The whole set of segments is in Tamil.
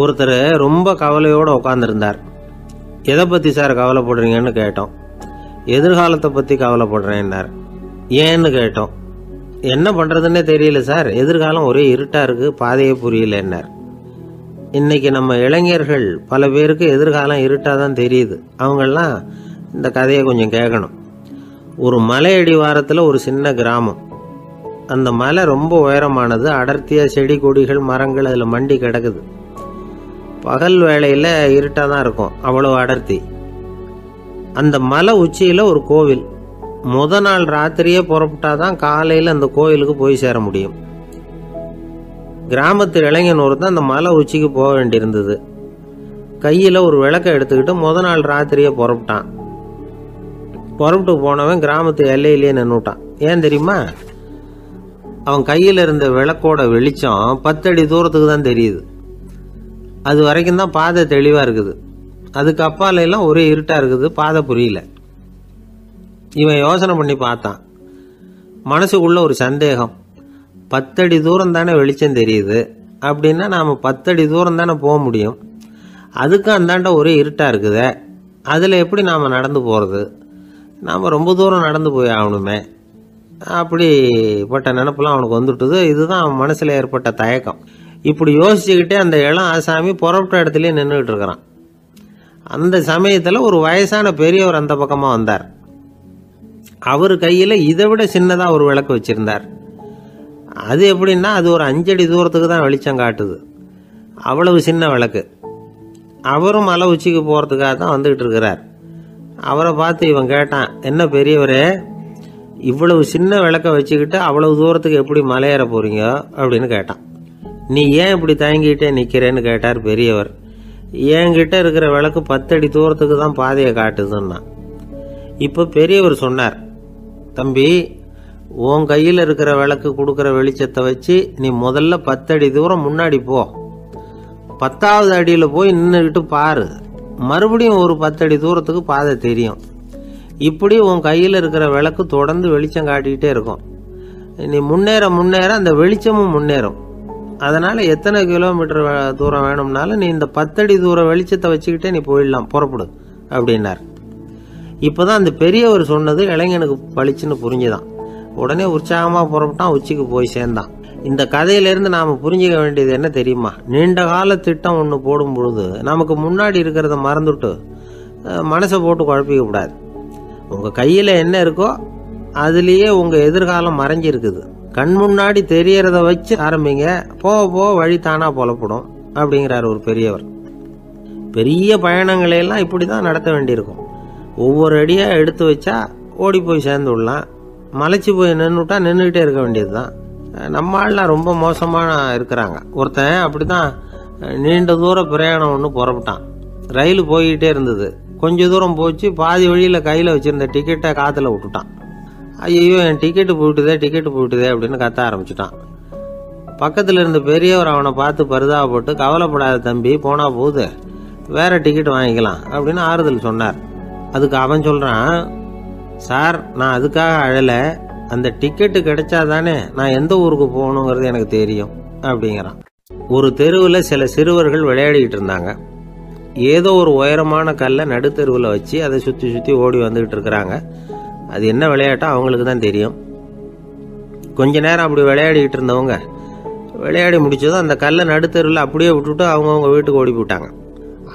ஒருத்தர் ரொம்ப கவலையோடு உட்காந்துருந்தார். எதை பற்றி சார் கவலைப்படுறீங்கன்னு கேட்டோம். எதிர்காலத்தை பற்றி கவலைப்படுறேன்னார். ஏன்னு கேட்டோம். என்ன பண்ணுறதுன்னே தெரியல சார், எதிர்காலம் ஒரே இருட்டாக இருக்குது, பாதையே புரியலன்னார். இன்னைக்கு நம்ம இளைஞர்கள் பல பேருக்கு எதிர்காலம் இருட்டாக தான் தெரியுது. அவங்கெல்லாம் இந்த கதையை கொஞ்சம் கேட்கணும். ஒரு மலை அடிவாரத்தில் ஒரு சின்ன கிராமம். அந்த மலை ரொம்ப உயரமானது. அடர்த்தியாக செடி கொடிகள் மரங்கள் அதில் மண்டி கிடக்குது. பகல் வேளையில் இருட்டாக தான் இருக்கும், அவ்வளோ அடர்த்தி. அந்த மலை உச்சியில் ஒரு கோவில். முத நாள் ராத்திரியே புறப்பட்டாதான் காலையில் அந்த கோவிலுக்கு போய் சேர முடியும். கிராமத்து இளைஞன் ஒருத்தன் அந்த மலை உச்சிக்கு போக வேண்டியிருந்தது. கையில் ஒரு விளக்கை எடுத்துக்கிட்டு முத நாள் ராத்திரியே புறப்பட்டான். புறப்பட்டு போனவன் கிராமத்து எல்லையிலேயே நின்றுட்டான். ஏன் தெரியுமா? அவன் கையில் இருந்த விளக்கோட வெளிச்சம் 10 அடி தூரத்துக்கு தான் தெரியுது. அது வரைக்கும் தான் பாதை தெளிவாக இருக்குது. அதுக்கு அப்பால எல்லாம் ஒரே இருட்டாக இருக்குது, பாதை புரியல. இவன் யோசனை பண்ணி பார்த்தான். மனசுக்குள்ள ஒரு சந்தேகம். 10 அடி தூரம் தானே வெளிச்சம் தெரியுது, அப்படின்னா நாம் 10 அடி தூரம் தானே போக முடியும். அதுக்கும் அந்தாண்ட ஒரே இருட்டாக இருக்குதே, அதில் எப்படி நாம் நடந்து போகிறது? நாம் ரொம்ப தூரம் நடந்து போய் ஆகணுமே. அப்படிப்பட்ட நினப்பெல்லாம் அவனுக்கு வந்துட்டுது. இதுதான் அவன் மனசில் ஏற்பட்ட தயக்கம். இப்படி யோசிச்சுக்கிட்டே அந்த இளம் ஆசாமி புறப்பட்ட இடத்துலயே நின்றுகிட்டு இருக்கிறான். அந்த சமயத்தில் ஒரு வயசான பெரியவர் அந்த பக்கமாக வந்தார். அவர் கையில் இதை விட சின்னதாக ஒரு விளக்கு வச்சிருந்தார். அது எப்படின்னா அது ஒரு 5 அடி தூரத்துக்கு தான் வெளிச்சம் காட்டுது. அவ்வளவு சின்ன விளக்கு. அவரும் மலை உச்சிக்கு போகிறதுக்காக தான் வந்துக்கிட்டு இருக்கிறார். அவரை பார்த்து இவன் கேட்டான், என்ன பெரியவரே, இவ்வளவு சின்ன விளக்க வச்சுக்கிட்டு அவ்வளவு தூரத்துக்கு எப்படி மலையேற போறீங்க அப்படின்னு கேட்டான். நீ ஏன் இப்படி தயங்கிட்டே நிற்கிறேன்னு கேட்டார் பெரியவர். என்கிட்ட இருக்கிற விளக்கு 10 அடி தூரத்துக்கு தான் பாதையை காட்டுதுன்னா. இப்போ பெரியவர் சொன்னார், தம்பி, உன் கையில் இருக்கிற விளக்கு கொடுக்குற வெளிச்சத்தை வச்சு நீ முதல்ல 10 அடி தூரம் முன்னாடி போ. 10வது அடியில் போய் நின்றுக்கிட்டு பாரு, மறுபடியும் ஒரு 10 அடி தூரத்துக்கு பாதை தெரியும். இப்படி உன் கையில் இருக்கிற விளக்கு தொடர்ந்து வெளிச்சம் காட்டிக்கிட்டே இருக்கும். நீ முன்னேற முன்னேற அந்த வெளிச்சமும் முன்னேறும். அதனால் எத்தனை கிலோமீட்டர் தூரம் வேணும்னாலும் நீ இந்த 10 அடி தூரம் வெளிச்சத்தை வச்சுக்கிட்டே நீ போயிடலாம், புறப்படு அப்படின்னார். இப்போ தான் அந்த பெரியவர் சொன்னது இளைஞனுக்கு பளிச்சுன்னு புரிஞ்சுதான். உடனே உற்சாகமாக புறப்பட்டான், உச்சிக்கு போய் சேர்ந்தான். இந்த கதையிலேருந்து நாம் புரிஞ்சிக்க வேண்டியது என்ன தெரியுமா? நீண்ட கால திட்டம் ஒன்று போடும் பொழுது நமக்கு முன்னாடி இருக்கிறத மறந்துட்டு மனசை போட்டு குழப்பிக்க கூடாது. உங்கள் கையில் என்ன இருக்கோ அதுலேயே உங்கள் எதிர்காலம் மறைஞ்சிருக்குது. கண் முன்னாடி தெரியறத வச்சு ஆரம்பிங்க, போக போக வழி தானா புலப்படும் அப்படிங்கிறார் ஒரு பெரியவர். பெரிய பயணங்களையெல்லாம் இப்படி தான் நடத்த வேண்டியிருக்கும். ஒவ்வொரு அடியாக எடுத்து வச்சா ஓடி போய் சேர்ந்து விடலாம். மலைச்சி போய் நின்றுட்டா நின்றுக்கிட்டே இருக்க வேண்டியது தான். நம்ம ஆள்லாம் ரொம்ப மோசமான இருக்கிறாங்க. ஒருத்தன் அப்படி தான் நீண்ட தூர பிரயாணம் ஒன்று புறப்பட்டான். ரயில் போய்கிட்டே இருந்தது. கொஞ்ச தூரம் போச்சு, பாதி வழியில் கையில் வச்சுருந்த டிக்கெட்டை காற்றுல விட்டுட்டான். ஐயோ, என் டிக்கெட்டு போயிட்டுதே அப்படின்னு கத்த ஆரம்பிச்சுட்டான். பக்கத்தில் இருந்த பெரியவர் அவனை பார்த்து பரிதாபப்பட்டு, கவலைப்படாத தம்பி, போனா போகுது, வேற டிக்கெட் வாங்கிக்கலாம் அப்படின்னு ஆறுதல் சொன்னார். அதுக்கு அவன் சொல்கிறான், சார், நான் அதுக்காக அழலை, அந்த டிக்கெட்டு கிடைச்சாதானே நான் எந்த ஊருக்கு போகணுங்கிறது எனக்கு தெரியும் அப்படிங்கிறான். ஒரு தெருவில் சில சிறுவர்கள் விளையாடிக்கிட்டு இருந்தாங்க. ஏதோ ஒரு உயரமான கல்லை நடுத்தெருவில் வச்சு அதை சுற்றி சுற்றி ஓடி வந்துக்கிட்டு இருக்கிறாங்க. அது என்ன விளையாட்டோ அவங்களுக்கு தான் தெரியும். கொஞ்ச நேரம் அப்படி விளையாடிக்கிட்டு இருந்தவங்க விளையாடி முடிச்சதும் அந்த கல்லை நடுத்தெருவில் அப்படியே விட்டுட்டு அவங்கவுங்க வீட்டுக்கு ஓடி போயிட்டாங்க.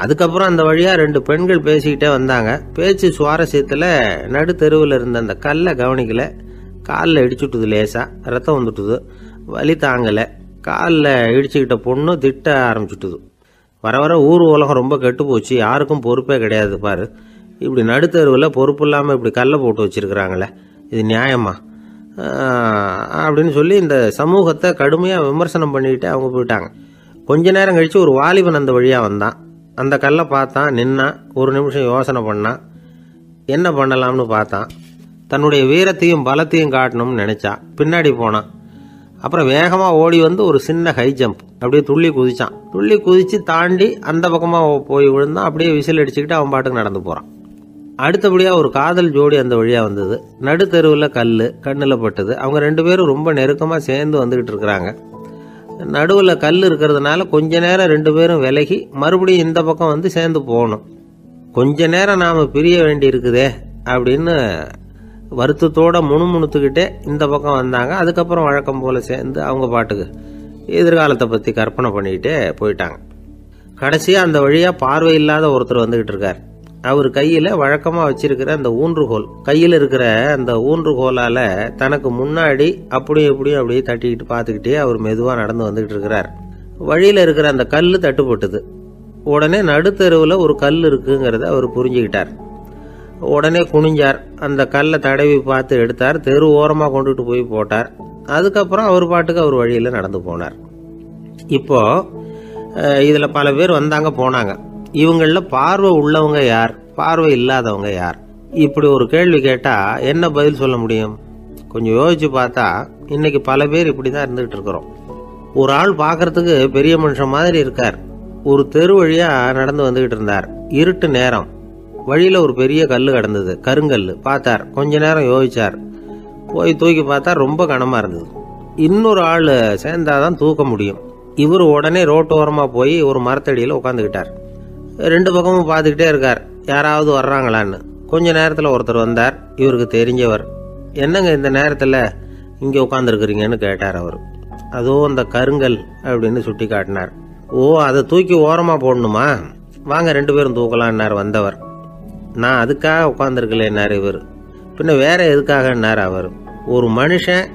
அதுக்கப்புறம் அந்த வழியாக 2 பெண்கள் பேசிக்கிட்டே வந்தாங்க. பேச்சு சுவாரஸ்யத்தில் நடுத்தெருவில் இருந்த அந்த கல்லை கவனிக்கலை. காலில் இடிச்சுட்டுது, லேசாக ரத்தம் வந்துட்டுது, வலி தாங்கலை. காலில் இடிச்சுக்கிட்ட பொண்ணு திட்ட ஆரம்பிச்சுட்டுது. வர வர ஊர் உலகம் ரொம்ப கெட்டு போச்சு, யாருக்கும் பொறுப்பே கிடையாது பாரு, இப்படி நடுத்தருவில் பொறுப்பு இல்லாமல் இப்படி கல்லை போட்டு வச்சுருக்கிறாங்களே, இது நியாயமா அப்படின்னு சொல்லி இந்த சமூகத்தை கடுமையாக விமர்சனம் பண்ணிக்கிட்டு அவங்க போயிட்டாங்க. கொஞ்ச நேரம் கழித்து ஒரு வாலிபன் அந்த வழியாக வந்தான். அந்த கல்லை பார்த்தான், நின்னான், ஒரு நிமிஷம் யோசனை பண்ணான், என்ன பண்ணலாம்னு பார்த்தான். தன்னுடைய வீரத்தையும் பலத்தையும் காட்டணும்னு நினச்சான். பின்னாடி போனான். அப்புறம் வேகமாக ஓடி வந்து ஒரு சின்ன ஹை ஜம்ப் அப்படியே துள்ளி குதிச்சான். துள்ளி குதித்து தாண்டி அந்த பக்கமாக போய் விழுந்தான். அப்படியே விசில் அடிச்சுக்கிட்டு அவன் பாட்டுக்கு நடந்து போகிறான். அடுத்தபடியாக ஒரு காதல் ஜோடி அந்த வழியாக வந்தது. நடுத்தெருவில் கல் கண்ணில் பட்டது. அவங்க 2 பேரும் ரொம்ப நெருக்கமாக சேர்ந்து வந்துக்கிட்டு இருக்கிறாங்க. நடுவில் கல் இருக்கிறதுனால கொஞ்ச நேரம் 2 பேரும் விலகி மறுபடியும் இந்த பக்கம் வந்து சேர்ந்து போகணும். கொஞ்ச நேரம் நாம் பிரிய வேண்டி இருக்குதே அப்படின்னு வருத்தத்தோட முணுமுணுத்துக்கிட்டே இந்த பக்கம் வந்தாங்க. அதுக்கப்புறம் வழக்கம் போல் சேர்ந்து அவங்க பாட்டுக்கு எதிர்காலத்தை பற்றி கற்பனை பண்ணிக்கிட்டே போயிட்டாங்க. கடைசியாக அந்த வழியாக பார்வை இல்லாத ஒருத்தர் வந்துக்கிட்டு இருக்கார். அவர் கையில் வழக்கமாக வச்சிருக்கிற அந்த ஊன்றுகோல், கையில் இருக்கிற அந்த ஊன்றுகோலால் தனக்கு முன்னாடி அப்படியும் இப்படியும் அப்படியே தட்டிக்கிட்டு பார்த்துக்கிட்டே அவர் மெதுவாக நடந்து வந்துக்கிட்டு இருக்கிறார். வழியில் இருக்கிற அந்த கல் தட்டுப்பட்டுது. உடனே நடுத்தெருவில் ஒரு கல் இருக்குங்கிறத அவர் புரிஞ்சுக்கிட்டார். உடனே குனிஞ்சார், அந்த கல்லை தடவி பார்த்து எடுத்தார், தெரு ஓரமாக கொண்டுட்டு போய் போட்டார். அதுக்கப்புறம் அவர் பாட்டுக்கு அவர் வழியில் நடந்து போனார். இப்போ இதில் பல பேர் வந்தாங்க போனாங்க. இவங்களில் பார்வை உள்ளவங்க யார், பார்வை இல்லாதவங்க யார்? இப்படி ஒரு கேள்வி கேட்டால் என்ன பதில் சொல்ல முடியும்? கொஞ்சம் யோசிச்சு பார்த்தா இன்னைக்கு பல பேர் இப்படி தான் இருந்துகிட்டு இருக்கிறோம். ஒரு ஆள் பார்க்கறதுக்கு பெரிய மனுஷன் மாதிரி இருக்கார். ஒரு தெரு வழியாக நடந்து வந்துகிட்டு இருந்தார். இருட்டு நேரம். வழியில் ஒரு பெரிய கல் கிடந்தது, கருங்கல். பார்த்தார், கொஞ்ச நேரம் யோசிச்சார். போய் தூக்கி பார்த்தா ரொம்ப கனமாக இருந்தது. இன்னொரு ஆள் சேர்ந்தாதான் தூக்க முடியும். இவர் உடனே ரோட்டோரமாக போய் ஒரு மரத்தடியில் உட்காந்துக்கிட்டார். 2 பக்கமும் பார்த்துக்கிட்டே இருக்கார், யாராவது வர்றாங்களான்னு. கொஞ்ச நேரத்தில் ஒருத்தர் வந்தார், இவருக்கு தெரிஞ்சவர். என்னங்க இந்த நேரத்தில் இங்கே உட்காந்துருக்குறீங்கன்னு கேட்டார் அவர். அதோ அந்த கருங்கல் அப்படின்னு சுட்டி காட்டினார். ஓ, அதை தூக்கி ஓரமாக போடணுமா? வாங்க 2 பேரும் தூக்கலான்னார் வந்தவர். நான் அதுக்காக உட்காந்துருக்கலேன்னார் இவர். பின்ன வேற எதுக்காகன்னார் அவர். ஒரு மனுஷன்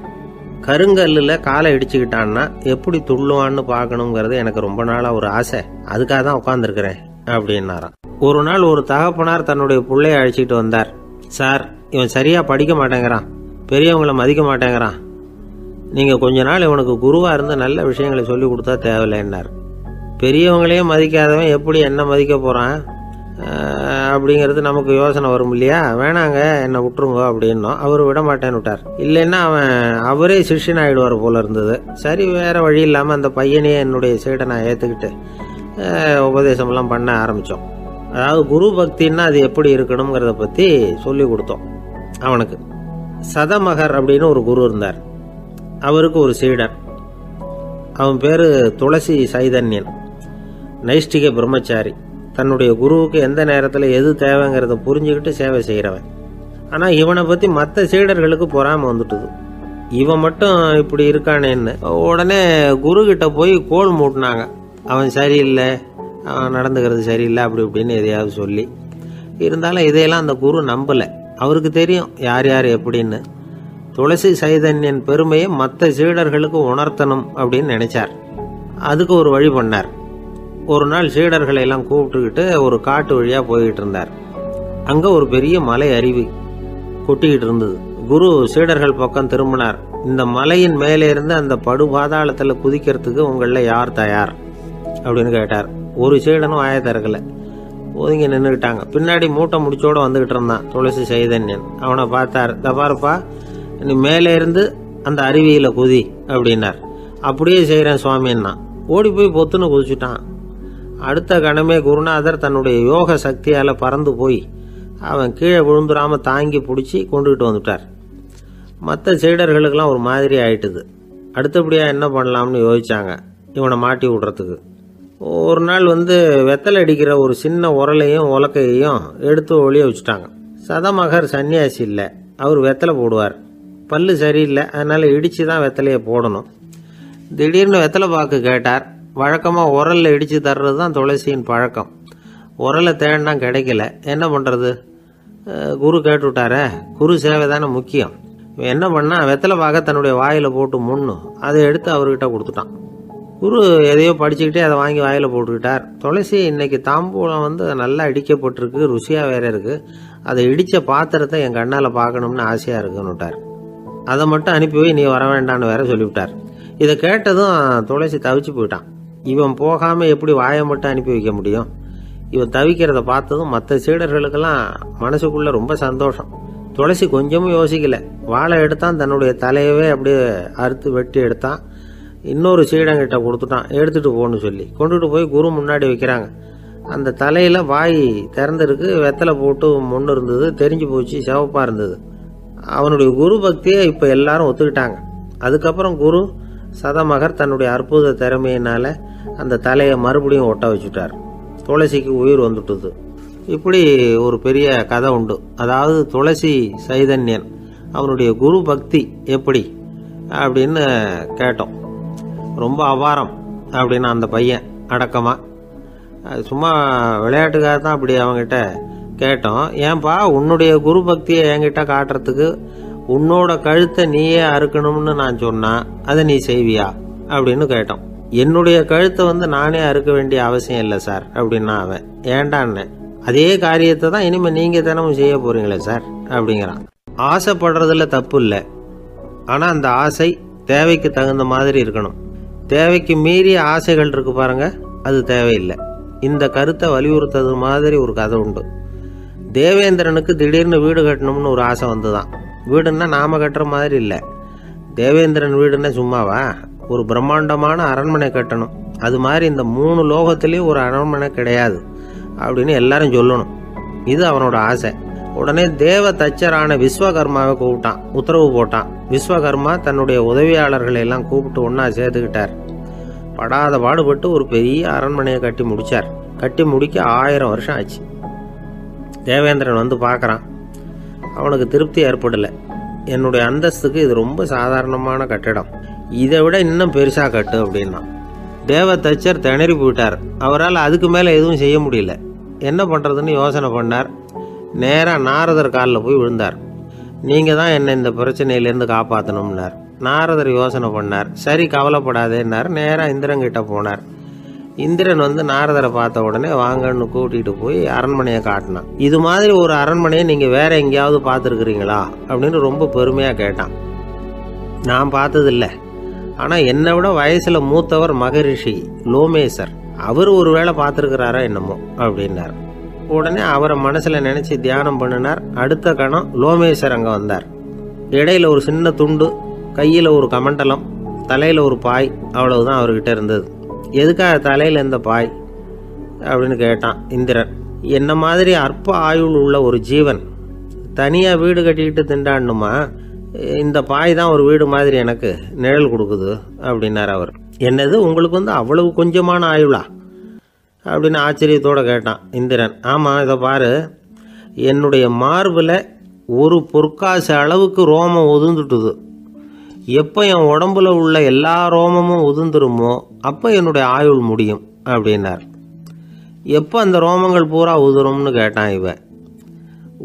கருங்கல்லில் காலை இடிச்சுக்கிட்டான்னா எப்படி துள்ளுவான்னு பார்க்கணுங்கிறது எனக்கு ரொம்ப நாளாக ஒரு ஆசை. அதுக்காக தான் உட்காந்துருக்கிறேன் அப்படின்னாராம். ஒரு நாள் ஒரு தகப்பனார் தன்னுடைய பிள்ளைய அழைச்சிக்கிட்டு வந்தார். சார், இவன் சரியாக படிக்க மாட்டேங்கிறான், பெரியவங்களை மதிக்க மாட்டேங்கிறான். நீங்கள் கொஞ்ச நாள் இவனுக்கு குருவாக இருந்து நல்ல விஷயங்களை சொல்லி கொடுத்தா தேவையில்லைன்னார். பெரியவங்களையே மதிக்காதவன் எப்படி என்ன மதிக்க போகிறான் அப்படிங்கிறது நமக்கு யோசனை வரும் இல்லையா? வேணாங்க, என்னை விட்டுருங்க அப்படின்னோம். அவர் விட மாட்டேன்னு விட்டார். இல்லைன்னா அவரே சிஷ்யன் ஆகிடுவார் போல இருந்தது. சரி, வேற வழி இல்லாமல் அந்த பையனையே என்னுடைய சீடை நான் ஏற்றுக்கிட்டு உபதேசம்லாம் பண்ண ஆரம்பித்தோம். அதாவது குரு பக்தின்னா அது எப்படி இருக்கணுங்கிறத பற்றி சொல்லி கொடுத்தோம் அவனுக்கு. சதமகர் அப்படின்னு ஒரு குரு இருந்தார். அவருக்கு ஒரு சீடர். அவன் பேர் துளசி சைதன்யன், நைஷ்டிக பிரம்மச்சாரி. தன்னுடைய குருவுக்கு எந்த நேரத்தில் எது தேவைங்கிறத புரிஞ்சுக்கிட்டு சேவை செய்கிறவன். ஆனால் இவனை பற்றி மற்ற சீடர்களுக்கு பொறாமை வந்துட்டுது. இவன் மட்டும் இப்படி இருக்கானேன்னு உடனே குரு கிட்ட போய் கோல் மூட்டினாங்க. அவன் சரியில்லை, அவன் நடந்துக்கிறது சரியில்லை, அப்படி இப்படின்னு எதையாவது சொல்லி. இருந்தாலும் இதையெல்லாம் அந்த குரு நம்பலை. அவருக்கு தெரியும் யார் யார் எப்படின்னு. துளசி சைதன்யன் பெருமையை மற்ற சீடர்களுக்கு உணர்த்தணும் அப்படின்னு நினைச்சார். அதுக்கு ஒரு வழி பண்ணார். ஒரு நாள் சீடர்களை எல்லாம் கூப்பிட்டுக்கிட்டு ஒரு காட்டு வழியாக போய்கிட்டு இருந்தார். அங்கே ஒரு பெரிய மலை அருவி கொட்டிக்கிட்டு இருந்தது. குரு சீடர்கள் பக்கம் திரும்பினார். இந்த மலையின் மேலே இருந்து அந்த படுபாதாளத்தில் குதிக்கிறதுக்கு உங்களில் யார் தயார் அப்படின்னு கேட்டார். ஒரு சீடனும் வாயை திறக்கலை, ஒதுங்கி நின்றுக்கிட்டாங்க. பின்னாடி மூட்டை முடிச்சோடு வந்துக்கிட்டு இருந்தான் துளசி சைதன்யன். அவனை பார்த்தார். தப்பாருப்பா, நீ மேலே இருந்து அந்த அருவியில் குதி அப்படின்னார். அப்படியே செய்கிறேன் சுவாமின்னா ஓடி போய் பொத்துன்னு குதிச்சுட்டான். அடுத்த கணமே குருநாதர் தன்னுடைய யோக சக்தியால் பறந்து போய் அவன் கீழே விழுந்துடாமல் தாங்கி பிடிச்சி கொண்டுகிட்டு வந்துட்டார். மற்ற சீடர்களுக்கெல்லாம் ஒரு மாதிரி ஆயிட்டுது. அடுத்தபடியாக என்ன பண்ணலாம்னு யோசிச்சாங்க இவனை மாட்டி விடுறதுக்கு. ஒரு நாள் வெத்தலை அடிக்கிற ஒரு சின்ன உரலையும் உலக்கையையும் எடுத்து ஒளிய வச்சுட்டாங்க. சதமகர் சன்னியாசி இல்லை, அவர் வெத்தலை போடுவார். பல்லு சரியில்லை, அதனால் இடித்து தான் வெத்தலையை போடணும். திடீர்னு வெத்தலை பாக்கு கேட்டார். வழக்கமாக உரலில் இடித்து தர்றது தான் துளசியின் பழக்கம். உரலை தேடினா கிடைக்கல, என்ன பண்ணுறது? குரு கேட்டுவிட்டாரே, குரு சேவை தானே முக்கியம். என்ன பண்ணா, வெத்தலை பாக்க தன்னுடைய வாயில் போட்டு முன்னும் அதை எடுத்து அவர்கிட்ட கொடுத்துட்டான். குரு எதையோ படிச்சுக்கிட்டே அதை வாங்கி வாயில் போட்டுக்கிட்டார். துளசி இன்னைக்கு தாம்பூலம் நல்லா இடிக்கப்பட்டிருக்கு, ருசியாக வேற இருக்குது, அதை இடித்த பாத்திரத்தை என் கண்ணால் பார்க்கணும்னு ஆசையாக இருக்குன்னு விட்டார். அதை மட்டும் அனுப்பி போய் நீ வர வேண்டான்னு வேற சொல்லிவிட்டார். இதை கேட்டதும் துளசி தவிச்சு போயிட்டான். இவன் போகாமல் எப்படி வாயை மட்டும் அனுப்பி வைக்க முடியும்? இவன் தவிக்கிறத பார்த்ததும் மற்ற சீடர்களுக்கெல்லாம் மனசுக்குள்ளே ரொம்ப சந்தோஷம். துளசி கொஞ்சமும் யோசிக்கல, வாழை எடுத்தான், தன்னுடைய தலையவே அப்படியே அறுத்து வெட்டி எடுத்தான். இன்னொரு சீடங்கிட்ட கொடுத்துட்டான், எடுத்துகிட்டு போன்னு சொல்லி. கொண்டுட்டு போய் குரு முன்னாடி வைக்கிறாங்க. அந்த தலையில் வாய் திறந்துருக்கு, வெத்தலை போட்டு முன்னு இருந்தது, தெரிஞ்சு போச்சு, சிவப்பாக இருந்தது. அவனுடைய குரு பக்தியை இப்போ எல்லாரும் ஒத்துக்கிட்டாங்க. அதுக்கப்புறம் குரு சதமகர் தன்னுடைய அற்புத திறமையினால அந்த தலையை மறுபடியும் ஒட்ட வச்சுட்டார். துளசிக்கு உயிர் வந்துட்டுது. இப்படி ஒரு பெரிய கதை உண்டு. அதாவது துளசி சைதன்யன் அவனுடைய குரு பக்தி எப்படி அப்படின்னு கேட்டோம். ரொம்ப அபாரம் அப்படின்னு அந்த பையன் அடக்கமா, சும்மா விளையாட்டுக்காக தான் அப்படி அவங்ககிட்ட கேட்டோம். ஏன்பா உன்னுடைய குரு பக்தியை என்கிட்ட காட்டுறதுக்கு உன்னோட கழுத்தை நீயே அறுக்கணும்னு நான் சொன்னா அதை நீ செய்வியா அப்படின்னு கேட்டோம். என்னுடைய கழுத்தை நானே அறுக்க வேண்டிய அவசியம் இல்லை சார் அப்படின்னா அவன். ஏண்டான்னு, அதே காரியத்தை தான் இனிமே நீங்க தினமும் செய்ய போறீங்களே சார் அப்படிங்கிறான். ஆசைப்படுறதுல தப்பு இல்லை, ஆனா அந்த ஆசை தேவைக்கு தகுந்த மாதிரி இருக்கணும். தேவைக்கு மீறிய ஆசைகள் இருக்கு பாருங்க, அது தேவையில்லை. இந்த கருத்தை வலியுறுத்தது மாதிரி ஒரு கதை உண்டு. தேவேந்திரனுக்கு திடீர்னு வீடு கட்டணும்னு ஒரு ஆசை வந்துதான். வீடுன்னா நாம கட்டுற மாதிரி இல்லை. தேவேந்திரன் வீடுன்னா சும்மாவா, ஒரு பிரம்மாண்டமான அரண்மனை கட்டணும். அது மாதிரி இந்த 3 லோகத்திலேயும் ஒரு அரண்மனை கிடையாது அப்படின்னு எல்லாரும் சொல்லணும். இது அவனோட ஆசை. உடனே தேவ தச்சரான விஸ்வகர்மாவை கூப்பிட்டான், உத்தரவு போட்டான். விஸ்வகர்மா தன்னுடைய உதவியாளர்களை எல்லாம் கூப்பிட்டு ஒன்னா சேர்த்துக்கிட்டார். படாத பாடுபட்டு ஒரு பெரிய அரண்மனையை கட்டி முடிச்சார். கட்டி முடிக்க 1000 வருஷம் ஆச்சு. தேவேந்திரன் பார்க்கறான். அவனுக்கு திருப்தி ஏற்படலை. என்னுடைய அந்தஸ்துக்கு இது ரொம்ப சாதாரணமான கட்டிடம், இதை விட இன்னும் பெருசா கட்டு அப்படின்னா. தேவ தச்சர் திணறி போயிட்டார். அவரால் அதுக்கு மேல எதுவும் செய்ய முடியல. என்ன பண்றதுன்னு யோசனை பண்ணார். நேரா நாரதர் காலில் போய் விழுந்தார். நீங்க தான் என்னை இந்த பிரச்சனையிலேருந்து காப்பாற்றணும்னார். நாரதர் யோசனை பண்ணார். சரி கவலைப்படாதேன்னார். நேரா இந்திரன் கிட்ட போனார். இந்திரன் நாரதரை பார்த்த உடனே வாங்கன்னு கூட்டிகிட்டு போய் அரண்மனையை காட்டினான். இது மாதிரி ஒரு அரண்மனையை நீங்கள் வேற எங்கேயாவது பார்த்துருக்குறீங்களா அப்படின்னு ரொம்ப பெருமையாக கேட்டான். நான் பார்த்ததில்லை, ஆனால் என்னை விட வயசில் மூத்தவர் மகரிஷி லோமேசர், அவர் ஒரு வேளை பார்த்துருக்கிறாரா என்னமோ அப்படின்னார். உடனே அவரை மனசில் நினச்சி தியானம் பண்ணினார். அடுத்த கணம் லோமேசர் அங்கே வந்தார். இடையில ஒரு சின்ன துண்டு, கையில் ஒரு கமண்டலம், தலையில் ஒரு பாய், அவ்வளவுதான் அவர்கிட்ட இருந்தது. எதுக்காக தலையில் இந்த பாய் அப்படின்னு கேட்டான் இந்திரன். என்ன மாதிரி அற்ப ஆயுள் உள்ள ஒரு ஜீவன் தனியாக வீடு கட்டிக்கிட்டு திண்டாடணுமா? இந்த பாய் தான் ஒரு வீடு மாதிரி எனக்கு நிழல் கொடுக்குது அப்படின்னார் அவர். என்னது, உங்களுக்கு அவ்வளவு கொஞ்சமான ஆயுளா அப்படின்னு ஆச்சரியத்தோடு கேட்டான் இந்திரன். ஆமாம், இதை பாரு, என்னுடைய மார்பில் ஒரு பொற்காசு அளவுக்கு ரோமம் உதிர்ந்துட்டுது. எப்போ என் உடம்புல உள்ள எல்லா ரோமமும் உதிர்ந்துருமோ அப்போ என்னுடைய ஆயுள் முடியும் அப்படின்னார். எப்போ அந்த ரோமங்கள் பூரா உதிரும்னு கேட்டான் இவன்.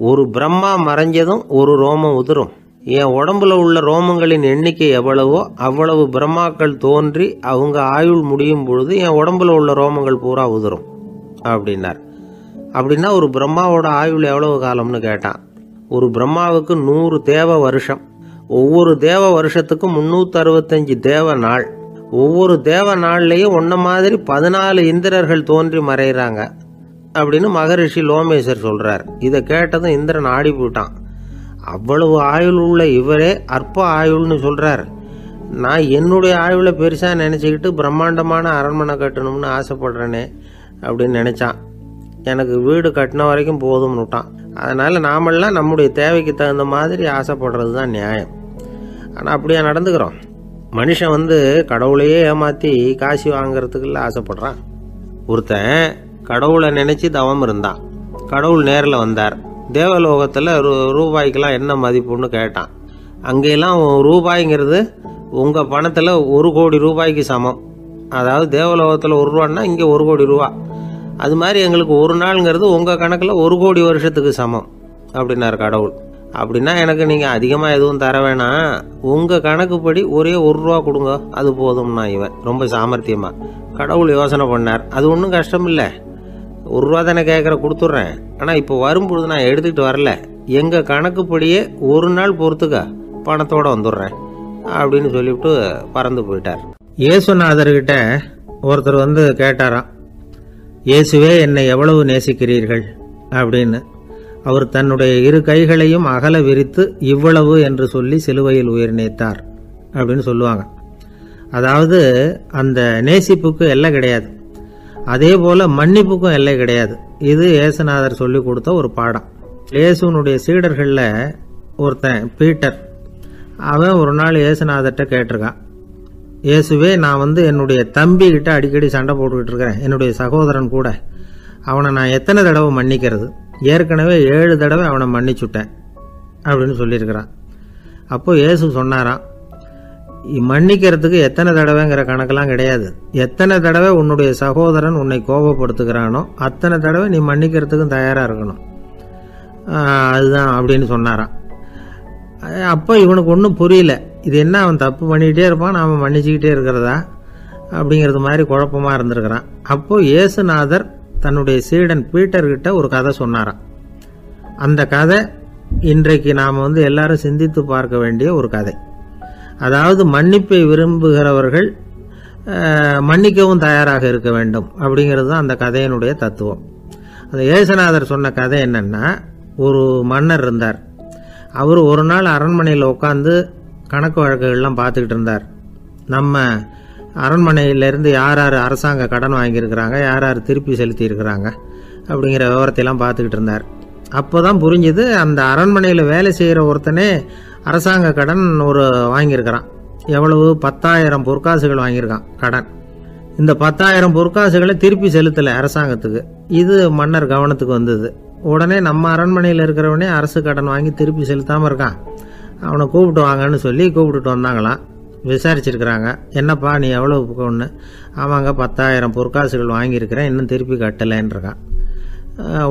ஒரு பிரம்மா மறைஞ்சதும் ஒரு ரோமம் உதிரும். என் உடம்புல உள்ள ரோமங்களின் எண்ணிக்கை எவ்வளவோ அவ்வளவு பிரம்மாக்கள் தோன்றி அவங்க ஆயுள் முடியும் பொழுது என் உடம்புல உள்ள ரோமங்கள் பூரா உதிரும் அப்படின்னார். அப்படின்னா ஒரு பிரம்மாவோட ஆயுள் எவ்வளவு காலம்னு கேட்டான். ஒரு பிரம்மாவுக்கு 100 தேவ வருஷம். ஒவ்வொரு தேவ வருஷத்துக்கும் 365 தேவ நாள். ஒவ்வொரு தேவ நாள்லையும் ஒன்ன மாதிரி 14 இந்திரர்கள் தோன்றி மறைகிறாங்க அப்படின்னு மகரிஷி லோமேசர் சொல்றார். இதை கேட்டதும் இந்திரன் ஆடி போயிட்டான். அவ்வளவு ஆயுள் உள்ள இவரே அற்ப ஆயுள்னு சொல்றார். நான் என்னுடைய ஆயுளை பெருசா நினைச்சுக்கிட்டு பிரம்மாண்டமான அரண்மனை கட்டணும்னு ஆசைப்படுறேனே அப்படின்னு நினைச்சான். எனக்கு வீடு கட்டின வரைக்கும் போதும்னு விட்டான். அதனால நாமெல்லாம் நம்முடைய தேவைக்கு தகுந்த மாதிரி ஆசைப்படுறது தான் நியாயம். ஆனால் அப்படியே நடந்துக்கிறோம். மனுஷன் கடவுளையே ஏமாற்றி காசு வாங்கிறதுக்குள்ள ஆசைப்படுறான். ஒருத்தன் கடவுளை நினைச்சு தவம் இருந்தான். கடவுள் நேரில் வந்தார். தேவலோகத்தில் ரூபாய்க்கெல்லாம் என்ன மதிப்புன்னு கேட்டான். அங்கெல்லாம் ரூபாய்ங்கிறது உங்கள் பணத்தில் 1 கோடி ரூபாய்க்கு சமம். அதாவது தேவலோகத்தில் 1 ரூபான்னா இங்கே 1 கோடி ரூபா. அது மாதிரி எங்களுக்கு ஒரு நாளுங்கிறது உங்கள் கணக்கில் 1 கோடி வருஷத்துக்கு சமம் அப்படின்னார் கடவுள். அப்படின்னா எனக்கு நீங்கள் அதிகமாக எதுவும் தர வேணாம், உங்கள் கணக்குப்படி ஒரே 1 ரூபா கொடுங்க, அது போதும்னா இவன் ரொம்ப சாமர்த்தியமாக. கடவுள் யோசனை பண்ணார். அது ஒன்றும் கஷ்டம் இல்லை, 1 ரூபா தானே கேட்குற, கொடுத்துட்றேன். ஆனால் இப்போ வரும்பொழுது நான் எடுத்துக்கிட்டு வரல, எங்கள் கணக்குப்படியே 1 நாள் பொறுத்துக்க பணத்தோடு வந்துடுறேன் அப்படின்னு சொல்லிவிட்டு பறந்து போயிட்டார். இயேசுநாதர்கிட்ட ஒருத்தர் கேட்டாராம், இயேசுவே என்னை எவ்வளவு நேசிக்கிறீர்கள் அப்படின்னு. அவர் தன்னுடைய 2 கைகளையும் அகல விரித்து இவ்வளவு என்று சொல்லி சிலுவையில் உயிர் நீத்தார் அப்படின்னு சொல்லுவாங்க. அதாவது அந்த நேசிப்புக்கு எல்லை கிடையாது, அதே போல மன்னிப்புக்கும் எல்லை கிடையாது. இது இயேசுநாதர் சொல்லி கொடுத்த ஒரு பாடம். இயேசுனுடைய சீடர்களில் ஒருத்தன் பீட்டர், அவன் ஒரு நாள் இயேசுநாதர்கிட்ட கேட்டிருக்கான், இயேசுவே, நான் என்னுடைய தம்பி கிட்ட அடிக்கடி சண்டை போட்டுக்கிட்டு இருக்கிறேன், என்னுடைய சகோதரன் கூட. அவனை நான் எத்தனை தடவை மன்னிக்கிறது? ஏற்கனவே 7 தடவை அவனை மன்னிச்சுட்டேன் அப்படின்னு சொல்லியிருக்கிறான். அப்போ இயேசு சொன்னாராம், மன்னிக்கிறதுக்கு எத்தனை தடவைங்கிற கணக்கெல்லாம் கிடையாது. எத்தனை தடவை உன்னுடைய சகோதரன் உன்னை கோபப்படுத்துகிறானோ அத்தனை தடவை நீ மன்னிக்கிறதுக்கும் தயாராக இருக்கணும். அதுதான் அப்படின்னு சொன்னாராம். அப்போ இவனுக்கு ஒன்றும் புரியல, இது என்ன அவன் தப்பு பண்ணிக்கிட்டே இருப்பான், நாம் மன்னிச்சுக்கிட்டே இருக்கிறதா அப்படிங்கிறது மாதிரி குழப்பமாக இருந்திருக்கிறான். அப்போது இயேசுநாதர் தன்னுடைய சீடன் பீட்டர்கிட்ட ஒரு கதை சொன்னாராம். அந்த கதை இன்றைக்கு நாம் எல்லாரும் சிந்தித்து பார்க்க வேண்டிய ஒரு கதை. அதாவது மன்னிப்பை விரும்புகிறவர்கள் மன்னிக்கவும் தயாராக இருக்க வேண்டும் அப்படிங்கிறது தான் அந்த கதையினுடைய தத்துவம். அந்த இயேசுநாதர் சொன்ன கதை என்னன்னா, ஒரு மன்னர் இருந்தார். அவர் ஒரு நாள் அரண்மனையில் உட்காந்து கணக்கு வழக்குகள்லாம் பார்த்துக்கிட்டு இருந்தார். நம்ம அரண்மனையிலேருந்து யார் யார் அரசாங்க கடன் வாங்கியிருக்கிறாங்க, யார் யார் திருப்பி செலுத்தியிருக்கிறாங்க அப்படிங்கிற விவரத்தையெல்லாம் பார்த்துக்கிட்டு இருந்தார். அப்போ தான் புரிஞ்சுது, அந்த அரண்மனையில் வேலை செய்கிற ஒருத்தனே அரசாங்க கடன் வாங்கியிருக்கிறான். எவ்வளவு? 10,000 பொற்காசுகள் வாங்கியிருக்கான் கடன். இந்த 10,000 பொற்காசுகளை திருப்பி செலுத்தலை அரசாங்கத்துக்கு. இது மன்னர் கவனத்துக்கு வந்தது. உடனே நம்ம அரண்மனையில் இருக்கிறவனே அரசு கடன் வாங்கி திருப்பி செலுத்தாமல் இருக்கான், அவனை கூப்பிட்டு வாங்கன்னு சொல்லி கூப்பிட்டுட்டு வந்தாங்களாம். விசாரிச்சிருக்கிறாங்க, என்னப்பா நீ எவ்வளவு ஒன்று? ஆமாங்க, 10,000 பொற்காசுகள் வாங்கியிருக்கிறேன், இன்னும் திருப்பி கட்டலைன்றிருக்கான்.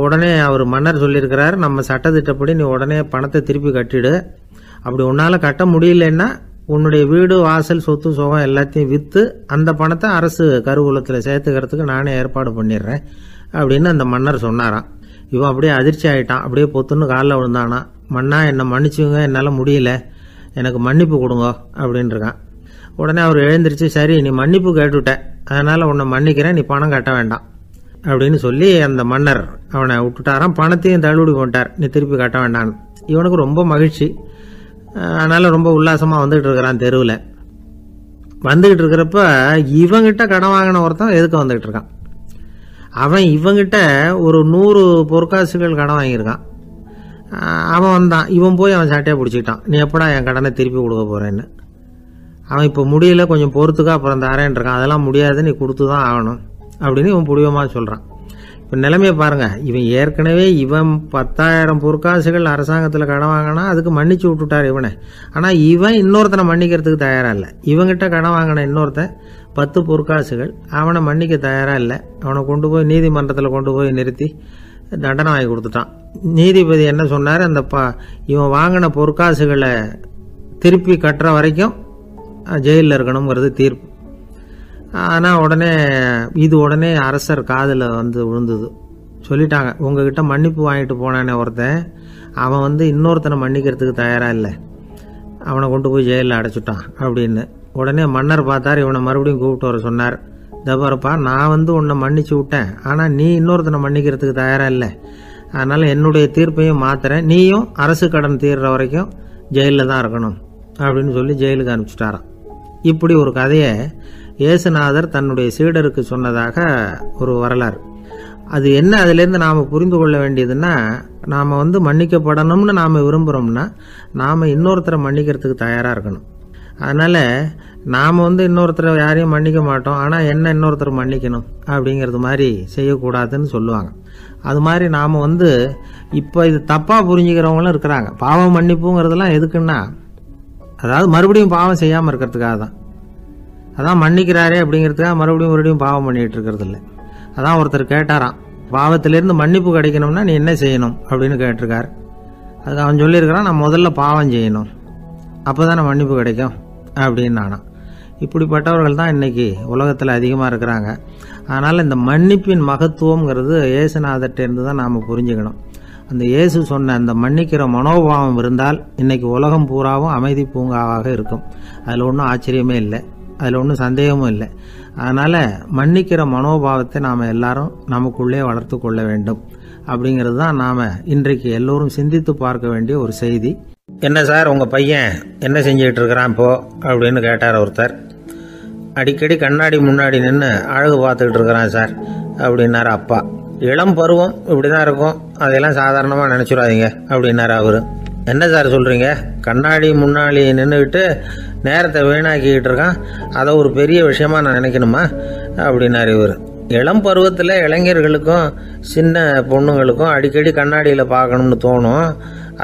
உடனே அவர் மன்னர் சொல்லியிருக்கிறார், நம்ம சட்டத்திட்டப்படி நீ உடனே பணத்தை திருப்பி கட்டிடு. அப்படி உன்னால் கட்ட முடியலன்னா உன்னுடைய வீடு வாசல் சொத்து சுகம் எல்லாத்தையும் விற்று அந்த பணத்தை அரசு கருவூலத்தில் சேர்த்துக்கிறதுக்கு நானே ஏற்பாடு பண்ணிடுறேன் அப்படின்னு அந்த மன்னர் சொன்னாராம். இவன் அப்படியே அதிர்ச்சி ஆகிட்டான், அப்படியே பொத்துன்னு காலில் விழுந்தானா. மன்னா, என்னை மன்னிச்சுங்க, என்னால் முடியல, எனக்கு மன்னிப்பு கொடுங்க அப்படின்ட்டுருக்கான். உடனே அவர் எழுந்திரிச்சு, சரி நீ மன்னிப்பு கேட்டுவிட்ட, அதனால் உன்னை மன்னிக்கிறேன், நீ பணம் கட்ட வேண்டாம் அப்படின்னு சொல்லி அந்த மன்னர் அவனை விட்டுட்டாராம். பணத்தையும் தள்ளுபடி போட்டார், நீ திருப்பி கட்ட வேண்டான்னு. இவனுக்கு ரொம்ப மகிழ்ச்சி, அதனால் ரொம்ப உல்லாசமாக வந்துகிட்டு இருக்கிறான். தெருவில் வந்துக்கிட்டு இருக்கிறப்ப இவங்கிட்ட கடன் வாங்கின ஒருத்தன் எதுக்கு வந்துக்கிட்டு இருக்கான். அவன் இவங்கிட்ட ஒரு 100 பொற்காசுகள் கடன் வாங்கியிருக்கான். அவன் வந்தான், இவன் போய் அவன் சாட்டையாக பிடிச்சிக்கிட்டான், நீ எப்படா என் கடனை திருப்பி கொடுக்க போகிறேன்னு. அவன் இப்போ முடியல, கொஞ்சம் பொறுத்துக்கா, அப்புறம் தரேன் இருக்கான். அதெல்லாம் முடியாது, நீ கொடுத்து தான் ஆகணும் அப்படின்னு இவன் புடிவமாக சொல்கிறான். இப்போ நிலைமையை பாருங்கள், இவன் ஏற்கனவே 10,000 பொற்காசுகள் அரசாங்கத்தில் கடன் வாங்கினா அதுக்கு மன்னிச்சு விட்டுட்டார் இவனை. ஆனால் இவன் இன்னொருத்தனை மன்னிக்கிறதுக்கு தயாராக இல்லை. இவங்கிட்ட கடன் வாங்கின இன்னொருத்தன் 10 பொற்காசுகள், அவனை மன்னிக்க தயாராக இல்லை. அவனை கொண்டு போய் நீதிமன்றத்தில் கொண்டு போய் நிறுத்தி தண்டனை வாங்கி கொடுத்துட்டான். நீதிபதி என்ன சொன்னார், அந்த இவன் வாங்கின பொற்காசுகளை திருப்பி கட்டுற வரைக்கும் ஜெயிலில் இருக்கணுங்கிறது தீர்ப்பு. ஆனால் உடனே அரசர் காதில் விழுந்தது. சொல்லிட்டாங்க, உங்ககிட்ட மன்னிப்பு வாங்கிட்டு போனானே ஒருத்தன், அவன் இன்னொருத்தனை மன்னிக்கிறதுக்கு தயாராக இல்லை, அவனை கொண்டு போய் ஜெயிலில் அடைச்சிட்டான் அப்படின்னு. உடனே மன்னர் பார்த்தார், இவனை மறுபடியும் கூப்பிட்டு வர சொன்னார். தபாரப்பா, நான் உன்னை மன்னிச்சு விட்டேன், ஆனால் நீ இன்னொருத்தனை மன்னிக்கிறதுக்கு தயாராக இல்லை, அதனால் என்னுடைய தீர்ப்பையும் மாத்துறேன், நீயும் அரசு கடன் தீர்ற வரைக்கும் ஜெயிலில் தான் இருக்கணும் அப்படின்னு சொல்லி ஜெயிலுக்கு அனுப்பிச்சிட்டாராம். இப்படி ஒரு கதையை இயேசுநாதர் தன்னுடைய சீடருக்கு சொன்னதாக ஒரு வரலாறு. அது என்ன, அதிலேருந்து நாம் புரிந்து கொள்ள வேண்டியதுன்னா, நாம் மன்னிக்கப்படணும்னு நாம் விரும்புகிறோம்னா நாம் இன்னொருத்தரை மன்னிக்கிறதுக்கு தயாராக இருக்கணும். அதனால் நாம் இன்னொருத்தரை யாரையும் மன்னிக்க மாட்டோம், ஆனால் என்ன இன்னொருத்தரை மன்னிக்கணும் அப்படிங்கிறது மாதிரி செய்யக்கூடாதுன்னு சொல்லுவாங்க. அது மாதிரி நாம் இப்போ இது தப்பாக புரிஞ்சுக்கிறவங்களும் இருக்கிறாங்க. பாவம் மன்னிப்புங்கிறதெல்லாம் எதுக்குன்னா, அதாவது மறுபடியும் பாவம் செய்யாமல் இருக்கிறதுக்காக தான். அதான் மன்னிக்கிறாரே அப்படிங்கிறதுக்காக மறுபடியும் பாவம் பண்ணிகிட்டு இருக்கிறது இல்லை. அதான் ஒருத்தர் கேட்டாராம், பாவத்திலேருந்து மன்னிப்பு கிடைக்கணும்னா நீ என்ன செய்யணும் அப்படின்னு கேட்டிருக்கார். அதுக்கு அவன் சொல்லியிருக்கிறான், நான் முதல்ல பாவம் செய்யணும், அப்போ தானே மன்னிப்பு கிடைக்கும் அப்படின்னு நானா. இப்படிப்பட்டவர்கள் தான் இன்றைக்கி உலகத்தில் அதிகமாக இருக்கிறாங்க. அதனால் இந்த மன்னிப்பின் மகத்துவங்கிறது இயேசுநாதர்கிட்டேருந்து தான் நாம் புரிஞ்சுக்கணும். அந்த இயேசு சொன்ன அந்த மன்னிக்கிற மனோபாவம் இருந்தால் இன்றைக்கி உலகம் பூராவும் அமைதி பூங்காவாக இருக்கும். அதில் ஒன்றும் ஆச்சரியமே இல்லை, அதில் ஒன்றும் சந்தேகமும் இல்லை. அதனால் மன்னிக்கிற மனோபாவத்தை நாம் எல்லாரும் நமக்குள்ளே வளர்த்து கொள்ள வேண்டும் அப்படிங்கிறது தான் நாம் இன்றைக்கு எல்லோரும் சிந்தித்து பார்க்க வேண்டிய ஒரு செய்தி. என்ன சார், உங்கள் பையன் என்ன செஞ்சுக்கிட்டு இருக்கிறான் இப்போ அப்படின்னு கேட்டார் ஒருத்தர். அடிக்கடி கண்ணாடி முன்னாடி நின்று அழகு பார்த்துக்கிட்டு இருக்கிறான் சார் அப்படின்னாரு அப்பா. இளம் பருவம் இப்படி தான் இருக்கும், அதையெல்லாம் சாதாரணமாக நினச்சிடாதீங்க அப்படின்னாரு அவர். என்ன சார் சொல்கிறீங்க, கண்ணாடி முன்னாடி நின்றுக்கிட்டு நேரத்தை வீணாக்கிக்கிட்டு இருக்கான், அதை ஒரு பெரிய விஷயமா நான் நினைக்கணுமா அப்படின்னாரு இவர். இளம் பருவத்தில் இளைஞர்களுக்கும் சின்ன பொண்ணுங்களுக்கும் அடிக்கடி கண்ணாடியில் பார்க்கணும்னு தோணும்.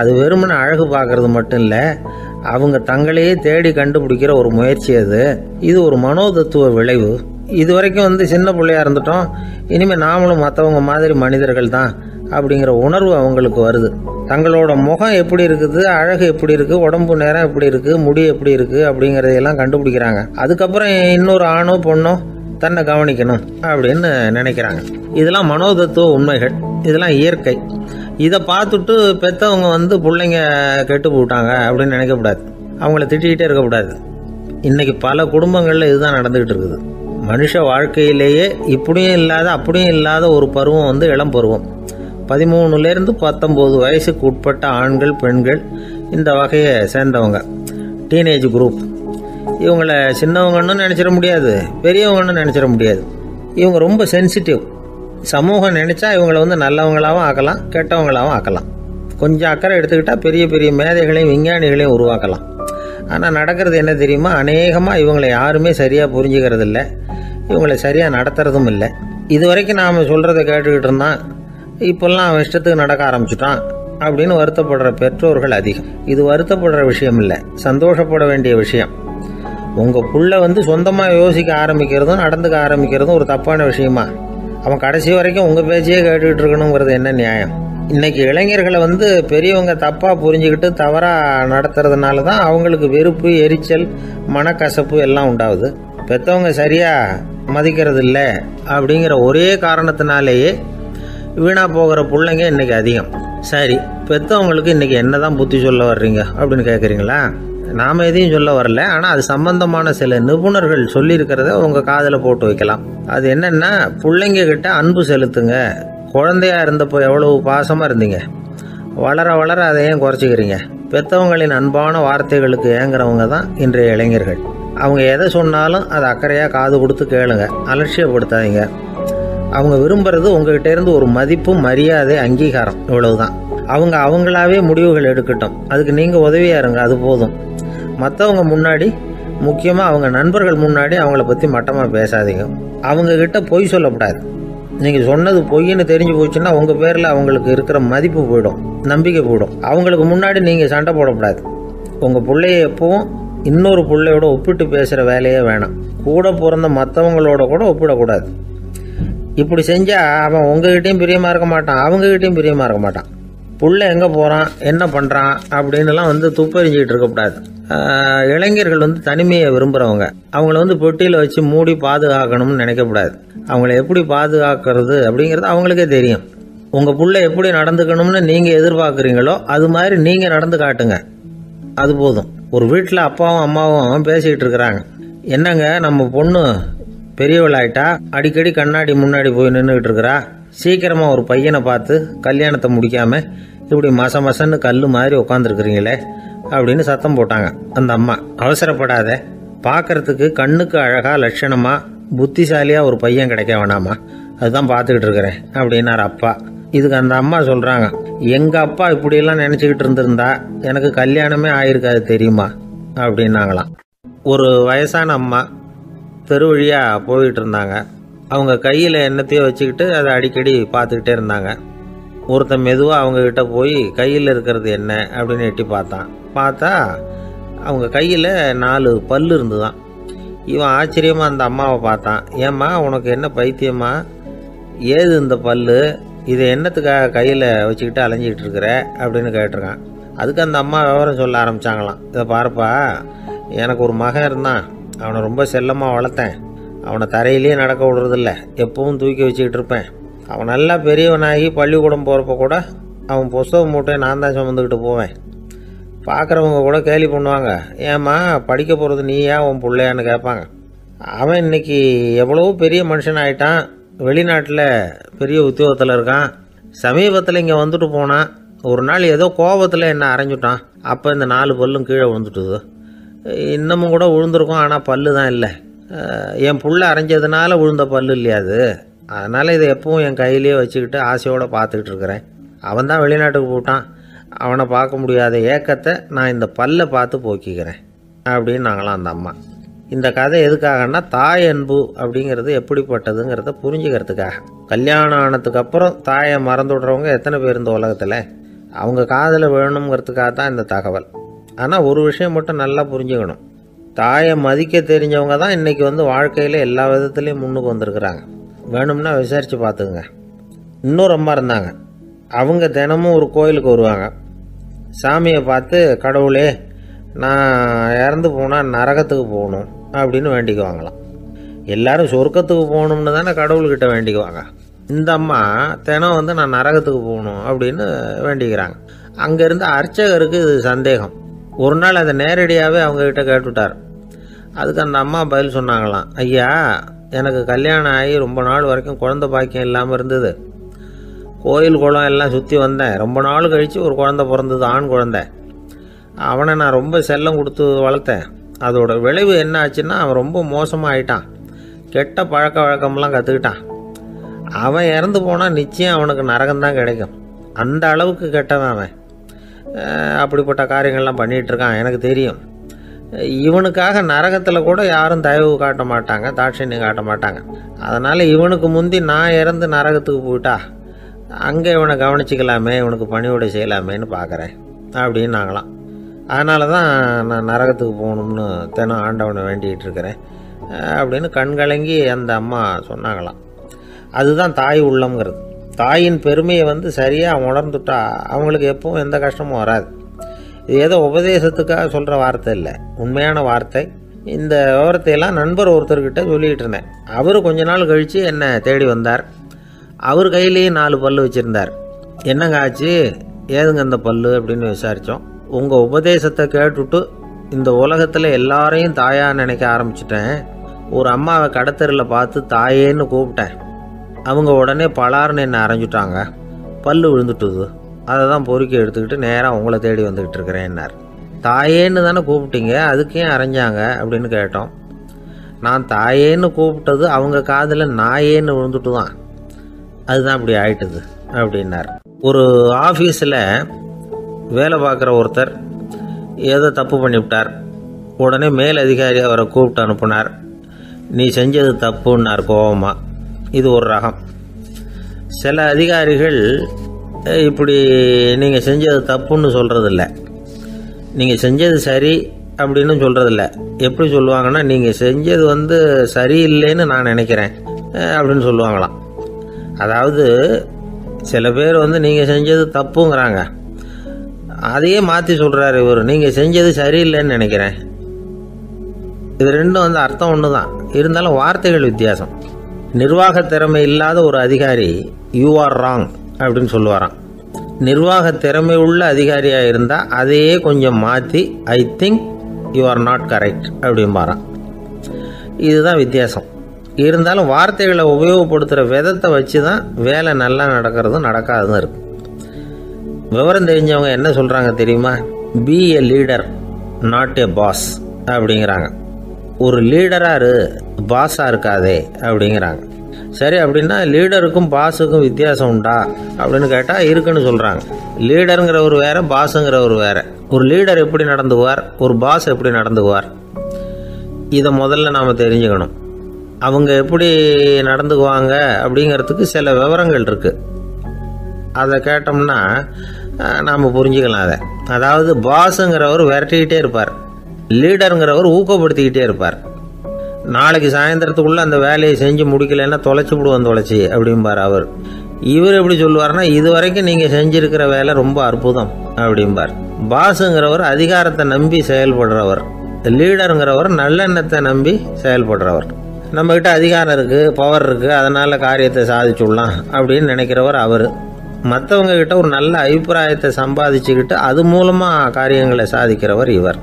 அது வெறுமனே அழகு பார்க்கறது மட்டும் இல்லை, அவங்க தங்களையே தேடி கண்டுபிடிக்கிற ஒரு முயற்சி அது. இது ஒரு மனோதத்துவ விளைவு. இது வரைக்கும் சின்ன பிள்ளையா இருந்துட்டோம், இனிமேல் நாமளும் மற்றவங்க மாதிரி மனிதர்கள் தான் அப்படிங்கிற உணர்வு அவங்களுக்கு வருது. தங்களோட முகம் எப்படி இருக்குது, அழகு எப்படி இருக்குது, உடம்பு நேரம் எப்படி இருக்குது, முடி எப்படி இருக்குது அப்படிங்கிறதையெல்லாம் கண்டுபிடிக்கிறாங்க. அதுக்கப்புறம் இன்னொரு ஆணோ பொண்ணோ தன்னை கவனிக்கணும் அப்படின்னு நினைக்கிறாங்க. இதெல்லாம் மனோதத்துவ உண்மைகள், இதெல்லாம் இயற்கை. இதை பார்த்துட்டு பெற்றவங்க பிள்ளைங்க கெட்டு போட்டாங்க அப்படின்னு நினைக்கக்கூடாது, அவங்கள திட்டிகிட்டே இருக்கக்கூடாது. இன்னைக்கு பல குடும்பங்களில் இதுதான் நடந்துகிட்டு இருக்குது. மனுஷ வாழ்க்கையிலேயே இப்படியும் இல்லாத அப்படியும் இல்லாத ஒரு பருவம் இளம் பருவம். 13லேருந்து 19 வயசுக்கு உட்பட்ட ஆண்கள் பெண்கள் இந்த வகையை சேர்ந்தவங்க, டீனேஜ் குரூப். இவங்களை சின்னவங்கன்னு நினச்சிட முடியாது, பெரியவங்கன்னு நினச்சிட முடியாது. இவங்க ரொம்ப சென்சிட்டிவ். சமூகம் நினச்சா இவங்களை நல்லவங்களாகவும் ஆக்கலாம், கெட்டவங்களாகவும் ஆக்கலாம். கொஞ்சம் அக்கறை எடுத்துக்கிட்டால் பெரிய பெரிய மேதைகளையும் விஞ்ஞானிகளையும் உருவாக்கலாம். ஆனால் நடக்கிறது என்ன தெரியுமா, அநேகமாக இவங்களை யாருமே சரியாக புரிஞ்சுக்கிறது இல்லை, இவங்களை சரியாக நடத்துறதும் இல்லை. இது வரைக்கும் நாம் சொல்கிறத கேட்டுக்கிட்டு இருந்தான், இப்போல்லாம் அவன் இஷ்டத்துக்கு நடக்க ஆரம்பிச்சுட்டான் அப்படின்னு வருத்தப்படுற பெற்றோர்கள் அதிகம். இது வருத்தப்படுற விஷயம் இல்லை, சந்தோஷப்பட வேண்டிய விஷயம். உங்கள் புள்ள சொந்தமாக யோசிக்க ஆரம்பிக்கிறதும் நடந்துக்க ஆரம்பிக்கிறதும் ஒரு தப்பான விஷயமா? அவன் கடைசி வரைக்கும் உங்கள் பேச்சையே கேட்டுக்கிட்டு இருக்கணுங்கிறது என்ன நியாயம்? இன்னைக்கு இளைஞர்களை பெரியவங்க தப்பாக புரிஞ்சுக்கிட்டு தவறாக நடத்துறதுனால தான் அவங்களுக்கு வெறுப்பு, எரிச்சல், மனக்கசப்பு எல்லாம் உண்டாகுது. பெற்றவங்க சரியாக மதிக்கிறது இல்லை அப்படிங்கிற ஒரே காரணத்தினாலேயே வீணா போகிற பிள்ளைங்க இன்னைக்கு அதிகம். சரி, பெற்றவங்களுக்கு இன்னைக்கு என்னதான் புத்தி சொல்ல வர்றீங்க அப்படின்னு கேட்குறீங்களா? நாம் எதையும் சொல்ல வரல, ஆனால் அது சம்பந்தமான சில நிபுணர்கள் சொல்லியிருக்கிறத உங்கள் காதில் போட்டு வைக்கலாம். அது என்னன்னா, பிள்ளைங்க கிட்ட அன்பு செலுத்துங்க. குழந்தையா இருந்தப்போ எவ்வளவு பாசமாக இருந்தீங்க, வளர வளர அதை ஏன் குறைச்சிக்கிறீங்க? பெற்றவங்களின் அன்பான வார்த்தைகளுக்கு ஏங்குறவங்க தான் இன்றைய இளைஞர்கள். அவங்க எதை சொன்னாலும் அதை அக்கறையாக காது கொடுத்து கேளுங்க, அலட்சியப்படுத்தாதீங்க. அவங்க விரும்புறது உங்ககிட்ட இருந்து ஒரு மதிப்பு, மரியாதை, அங்கீகாரம், இவ்வளவுதான். அவங்க அவங்களாவே முடிவுகள் எடுக்கட்டும், அதுக்கு நீங்கள் உதவியா இருங்க, அது போதும். மற்றவங்க முன்னாடி, முக்கியமாக அவங்க நண்பர்கள் முன்னாடி அவங்கள பற்றி மட்டமாக பேசாதீங்க. அவங்கக்கிட்ட பொய் சொல்லக்கூடாது. நீங்கள் சொன்னது பொய்ன்னு தெரிஞ்சு போச்சுன்னா உங்கள் பேரில் அவங்களுக்கு இருக்கிற மதிப்பு போயிடும், நம்பிக்கை போயிடும். அவங்களுக்கு முன்னாடி நீங்கள் சண்டை போடக்கூடாது. உங்கள் பிள்ளைய எப்பவும் இன்னொரு பிள்ளையோட ஒப்பிட்டு பேசுகிற வேலையே வேணாம். கூட பிறந்த மற்றவங்களோட கூட ஒப்பிடக்கூடாது. இப்படி செஞ்சால் அவன் உங்ககிட்டையும் பிரியமாக இருக்க மாட்டான், அவங்ககிட்டையும் பிரியமாக இருக்க மாட்டான். புள்ள எங்கே போகிறான், என்ன பண்ணுறான் அப்படின்னுலாம் துப்பறிஞ்சிக்கிட்டு இருக்கக்கூடாது. இளைஞர்கள் தனிமையை விரும்புகிறவங்க. அவங்கள பெட்டியில் வச்சு மூடி பாதுகாக்கணும்னு நினைக்கக்கூடாது. அவங்கள எப்படி பாதுகாக்கிறது அப்படிங்கிறது அவங்களுக்கே தெரியும். உங்கள் புள்ள எப்படி நடந்துக்கணும்னு நீங்கள் எதிர்பார்க்குறீங்களோ அது மாதிரி நீங்கள் நடந்து காட்டுங்க, அது போதும். ஒரு வீட்டில் அப்பாவும் அம்மாவும் பேசிக்கிட்டு இருக்கிறாங்க. என்னங்க, நம்ம பொண்ணு பெரியவளாயிட்டா, அடிக்கடி கண்ணாடி முன்னாடி போய் நின்றுக்கிட்டு இருக்கிறா, சீக்கிரமாக ஒரு பையனை பார்த்து கல்யாணத்தை முடிக்காமல் இப்படி மசன்னு கல் மாதிரி உட்காந்துருக்குறீங்களே அப்படின்னு சத்தம் போட்டாங்க அந்த அம்மா. அவசரப்படாத, பார்க்கறதுக்கு கண்ணுக்கு அழகாக லட்சணமாக புத்திசாலியாக ஒரு பையன் கிடைக்க வேணாமா, அதுதான் பார்த்துக்கிட்டு இருக்கிறேன் அப்படின்னார் அப்பா. இதுக்கு அந்த அம்மா சொல்கிறாங்க, எங்கள் அப்பா இப்படியெல்லாம் நினச்சிக்கிட்டு இருந்திருந்தா எனக்கு கல்யாணமே ஆயிருக்காது தெரியுமா அப்படின்னாங்களாம். ஒரு வயசான அம்மா தெரு வழியாக போயிட்டு இருந்தாங்க. அவங்க கையில் எண்ணத்தையோ வச்சுக்கிட்டு அதை அடிக்கடி பார்த்துக்கிட்டே இருந்தாங்க. ஒருத்தன் மெதுவாக அவங்கக்கிட்ட போய் கையில் இருக்கிறது என்ன அப்படின்னு எட்டி பார்த்தா அவங்க கையில் 4 பல் இருந்துதான். இவன் ஆச்சரியமாக அந்த அம்மாவை பார்த்தான். ஏம்மா, உனக்கு என்ன பைத்தியமா, ஏது இந்த பல், இதை என்னத்துக்காக கையில் வச்சுக்கிட்டு அலைஞ்சிக்கிட்டு இருக்கிற அப்படின்னு கேட்டிருக்கான். அதுக்கு அந்த அம்மா விவரம் சொல்ல ஆரம்பித்தாங்களாம். இதை பாருப்பா, எனக்கு ஒரு மகன் இருந்தான், அவனை ரொம்ப செல்லமாக வளர்த்தேன். அவனை தரையிலேயே நடக்க விடுறதில்ல, எப்பவும் தூக்கி வச்சுக்கிட்டு இருப்பேன். அவன் நல்லா பெரியவனாகி பள்ளிக்கூடம் போகிறப்ப கூட அவன் புஸ்தக மூட்டையை நான் தான் சுமந்துக்கிட்டு போவேன். பார்க்குறவங்க கூட கேலி பண்ணுவாங்க, ஏம்மா படிக்க போகிறது நீயா உன் பிள்ளையான்னு கேட்பாங்க. அவன் இன்னைக்கு எவ்வளவோ பெரிய மனுஷன் ஆகிட்டான், வெளிநாட்டில் பெரிய உத்தியோகத்தில் இருக்கான். சமீபத்தில் இங்கே வந்துட்டு போனான். ஒரு நாள் ஏதோ கோபத்தில் என்ன அரைஞ்சுட்டான். அப்போ இந்த 4 பல்லும் கீழே விழுந்துட்டுது. இன்னமும் கூட விழுந்திருக்கும், ஆனால் பல்லு தான் இல்லை. என் புள்ள அரைஞ்சதுனால விழுந்த பல்லு இல்லையா அது, அதனால் இதை எப்பவும் என் கையிலேயே வச்சுக்கிட்டு ஆசையோடு பார்த்துக்கிட்டு இருக்கிறேன். அவன் தான் வெளிநாட்டுக்கு போட்டான், அவனை பார்க்க முடியாத ஏக்கத்தை நான் இந்த பல்லை பார்த்து போக்கிக்கிறேன் அப்படின்னு நாங்களாம் அந்த அம்மா. இந்த கதை எதுக்காகன்னா, தாய் அன்பு அப்படிங்கிறது எப்படிப்பட்டதுங்கிறத புரிஞ்சுக்கிறதுக்காக. கல்யாணம் ஆனதுக்கப்புறம் தாயை மறந்து விடுறவங்க எத்தனை பேர் இந்த உலகத்தில்? அவங்க காதில் வேணுங்கிறதுக்காக தான் இந்த தகவல். ஆனால் ஒரு விஷயம் மட்டும் நல்லா புரிஞ்சுக்கணும், தாயை மதிக்க தெரிஞ்சவங்க தான் இன்றைக்கி வாழ்க்கையில் எல்லா விதத்துலேயும் முன்னுக்கு வந்திருக்கிறாங்க. வேணும்னா விசாரித்து பார்த்துங்க. இன்னொரு அம்மா இருந்தாங்க. அவங்க தினமும் ஒரு கோயிலுக்கு வருவாங்க. சாமியை பார்த்து, கடவுளே நான் இறந்து போனால் நரகத்துக்கு போகணும் அப்படின்னு வேண்டிக்குவாங்களாம். எல்லோரும் சொர்க்கத்துக்கு போகணும்னு தானே கடவுள்கிட்ட வேண்டிக்குவாங்க. இந்த அம்மா தினம் நான் நரகத்துக்கு போகணும் அப்படின்னு வேண்டிக்கிறாங்க. அங்கேருந்து அர்ச்சகருக்கு இது சந்தேகம். ஒரு நாள் அதை நேரடியாகவே அவங்கக்கிட்ட கேட்டுவிட்டார். அதுக்கு அந்த அம்மா பதில் சொன்னாங்களாம், ஐயா, எனக்கு கல்யாணம் ஆகி ரொம்ப நாள் வரைக்கும் குழந்தை பாக்கியம் இல்லாமல் இருந்தது. கோயில் குளம் எல்லாம் சுற்றி வந்தேன். ரொம்ப நாள் கழித்து ஒரு குழந்தை பிறந்தது, ஆண் குழந்தை. அவனை நான் ரொம்ப செல்லம் கொடுத்து வளர்த்தேன். அதோட விளைவு என்ன ஆச்சுன்னா, அவன் ரொம்ப மோசமாக ஆயிட்டான். கெட்ட பழக்க வழக்கம்லாம் கற்றுக்கிட்டான். அவன் இறந்து போனால் நிச்சயம் அவனுக்கு நரகம்தான் கிடைக்கும். அந்த அளவுக்கு கெட்டவன் அவன். அப்படிப்பட்ட காரியங்கள்லாம் பண்ணிகிட்ருக்கான், எனக்கு தெரியும். இவனுக்காக நரகத்தில் கூட யாரும் தயவு காட்ட மாட்டாங்க, தாட்சண்யம் காட்ட மாட்டாங்க. அதனால் இவனுக்கு முந்தி நான் இறந்து நரகத்துக்கு போயிட்டா அங்கே இவனை கவனிச்சிக்கலாமே, இவனுக்கு பணியோட செய்யலாமேன்னு பார்க்குறேன் அப்படின்னு நாங்களாம். அதனால தான் நான் நரகத்துக்கு போகணும்னு தினம் ஆண்டவனை வேண்டிகிட்டு இருக்கிறேன் அப்படின்னு கண்கலங்கி அந்த அம்மா சொன்னாங்களாம். அதுதான் தாய் உள்ளம்ங்கிறது. தாயின் பெருமையை சரியாக உணர்ந்துட்டா அவங்களுக்கு எப்பவும் எந்த கஷ்டமும் வராது. இது ஏதோ உபதேசத்துக்காக சொல்கிற வார்த்தை இல்லை, உண்மையான வார்த்தை. இந்த விவரத்தையெல்லாம் நண்பர் ஒருத்தர்கிட்ட சொல்லிகிட்டு இருந்தேன். அவர் கொஞ்ச நாள் கழித்து என்னை தேடி வந்தார். அவர் கையிலேயே 4 பல்லு வச்சுருந்தார். என்னங்க ஆச்சு, ஏதுங்க அந்த பல்லு அப்படின்னு விசாரித்தோம். உங்கள் உபதேசத்தை கேட்டுவிட்டு இந்த உலகத்தில் எல்லாரையும் தாயாக நினைக்க ஆரம்பிச்சிட்டேன். ஒரு அம்மாவை கடத்தரில் பார்த்து தாயேன்னு கூப்பிட்டேன். அவங்க உடனே பலார்னு என்னை அரைஞ்சிட்டாங்க. பல்லு விழுந்துட்டுது. அதை தான் பொறுக்கி எடுத்துக்கிட்டு நேராக உங்களை தேடி வந்துக்கிட்டு இருக்கிறேன்னார். தாயேன்னு தானே கூப்பிட்டீங்க, அதுக்கு ஏன் அரைஞ்சாங்க அப்படின்னு கேட்டோம். நான் தாயேன்னு கூப்பிட்டது அவங்க காதில் நாயேன்னு விழுந்துட்டு தான், அதுதான் அப்படி ஆயிட்டுது அப்படின்னார். ஒரு ஆஃபீஸில் வேலை பார்க்குற ஒருத்தர் ஏதோ தப்பு பண்ணிவிட்டார். உடனே மேல் அதிகாரி அவரை கூப்பிட்டு அனுப்புனார். நீ செஞ்சது தப்புன்னார் கோபமாக. இது ஒரு ரகம். சில அதிகாரிகள் இப்படி நீங்கள் செஞ்சது தப்புன்னு சொல்கிறதில்ல, நீங்கள் செஞ்சது சரி அப்படின்னு சொல்கிறதில்ல. எப்படி சொல்லுவாங்கன்னா, நீங்கள் செஞ்சது சரியில்லைன்னு நான் நினைக்கிறேன் அப்படின்னு சொல்லுவாங்களாம். அதாவது சில பேர் நீங்கள் செஞ்சது தப்புங்கிறாங்க, அதையே மாற்றி சொல்கிறாரு இவர், நீங்கள் செஞ்சது சரியில்லைன்னு நினைக்கிறேன். இது ரெண்டும் அர்த்தம் ஒன்று தான், இருந்தாலும் வார்த்தைகள் வித்தியாசம். நிர்வாக திறமை இல்லாத ஒரு அதிகாரி யூ ஆர் ராங் அப்படின்னு சொல்லுவாராம். நிர்வாக திறமை உள்ள அதிகாரியாக இருந்தால் அதையே கொஞ்சம் மாற்றி I think you are not correct அப்படிம்பாராம். இதுதான் வித்தியாசம். இருந்தாலும் வார்த்தைகளை உபயோகப்படுத்துகிற விதத்தை வச்சு தான் வேலை நல்லா நடக்கிறதும் நடக்காததும் இருக்குது. விவரம் தெரிஞ்சவங்க என்ன சொல்கிறாங்க தெரியுமா? Be a leader not a boss அப்படிங்கிறாங்க. ஒரு லீடராக பாஸாக இருக்காதே அப்படிங்கிறாங்க. சரி, அப்படின்னா லீடருக்கும் பாஸுக்கும் வித்தியாசம் உண்டா அப்படின்னு கேட்டால் இருக்குன்னு சொல்கிறாங்க. லீடருங்கிறவர் வேறு, பாஸுங்கிறவர் வேறு. ஒரு லீடர் எப்படி நடந்துக்குவார், ஒரு பாஸ் எப்படி நடந்துக்குவார், இதை முதல்ல நாம் தெரிஞ்சுக்கணும். அவங்க எப்படி நடந்துக்குவாங்க அப்படிங்கிறதுக்கு சில விவரங்கள் இருக்குது. அதை கேட்டோம்னா நாம் புரிஞ்சுக்கலாம் அதை. அதாவது பாஸுங்கிறவர் விரட்டிக்கிட்டே இருப்பார், லீடருங்கிறவர் ஊக்கப்படுத்திக்கிட்டே இருப்பார். நாளைக்கு சாயந்தரத்துக்குள்ளே அந்த வேலையை செஞ்சு முடிக்கலைன்னா தொலைச்சி விடுவோம் தொலைச்சி அப்படிம்பார் அவர். இவர் எப்படி சொல்லுவார்னா, இது வரைக்கும் நீங்கள் செஞ்சுருக்கிற வேலை ரொம்ப அற்புதம் அப்படிம்பார். பாஸுங்கிறவர் அதிகாரத்தை நம்பி செயல்படுறவர், லீடருங்கிறவர் நல்லெண்ணத்தை நம்பி செயல்படுறவர். நம்மக்கிட்ட அதிகாரம் இருக்குது, பவர் இருக்குது, அதனால் காரியத்தை சாதிச்சுடலாம் அப்படின்னு நினைக்கிறவர் அவர். மற்றவங்க கிட்ட ஒரு நல்ல அபிப்பிராயத்தை சம்பாதிச்சுக்கிட்டு அது மூலமாக காரியங்களை சாதிக்கிறவர் இவர்.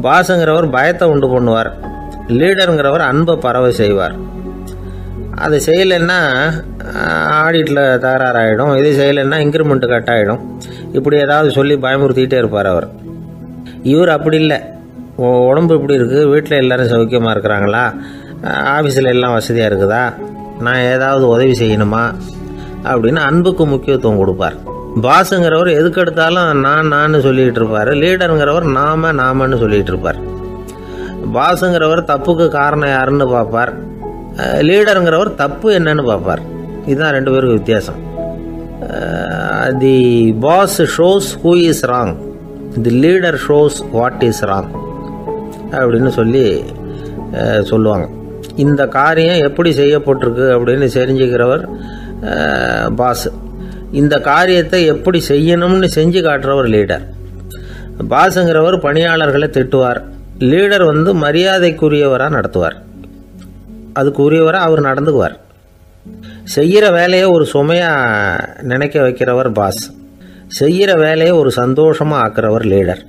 பாஸுங்கிறவர் பயத்தை உண்டு பண்ணுவார், லீடருங்கிறவர் அன்பை பரவ செய்வார். அதை செய்யலைன்னா ஆடிட்டில் தகராறாயிடும், இது செய்யலைன்னா இன்க்ரிமெண்ட்டு கட் ஆகிடும், இப்படி ஏதாவது சொல்லி பயமுறுத்திக்கிட்டே இருப்பார் அவர். இவர் அப்படி இல்லை. உடம்பு இப்படி இருக்குது, வீட்டில் எல்லோரும் சௌக்கியமாக இருக்கிறாங்களா, ஆஃபீஸில் எல்லாம் வசதியாக இருக்குதா, நான் ஏதாவது உதவி செய்யணுமா அப்படின்னு அன்புக்கு முக்கியத்துவம் கொடுப்பார். பாஸுங்கிறவர் எதுக்கு எடுத்தாலும் நான் சொல்லிகிட்டு இருப்பார். லீடருங்கிறவர் நாமன்னு சொல்லிகிட்டு இருப்பார். பாஸுங்கிறவர் தப்புக்கு காரணம் யாருன்னு பார்ப்பார். லீடருங்கிறவர் தப்பு என்னன்னு பார்ப்பார். இதுதான் ரெண்டு பேருக்கு வித்தியாசம். The boss shows who is wrong, the leader shows what is wrong அப்படின்னு சொல்லுவாங்க. இந்த காரியம் எப்படி செய்யப்பட்டிருக்கு அப்படின்னு தெரிஞ்சுக்கிறவர் பாஸ். இந்த காரியத்தை எப்படி செய்யணும்னு செஞ்சு காட்டுறவர் லீடர். பாஸுங்கிறவர் பணியாளர்களை திட்டுவார். லீடர் மரியாதைக்குரியவராக நடத்துவார். அதுக்குரியவராக அவர் நடந்துக்குவார். செய்கிற வேலையை ஒரு சுமையாக நினைக்க வைக்கிறவர் பாஸ். செய்கிற வேலையை ஒரு சந்தோஷமாக ஆக்கிறவர் லீடர்.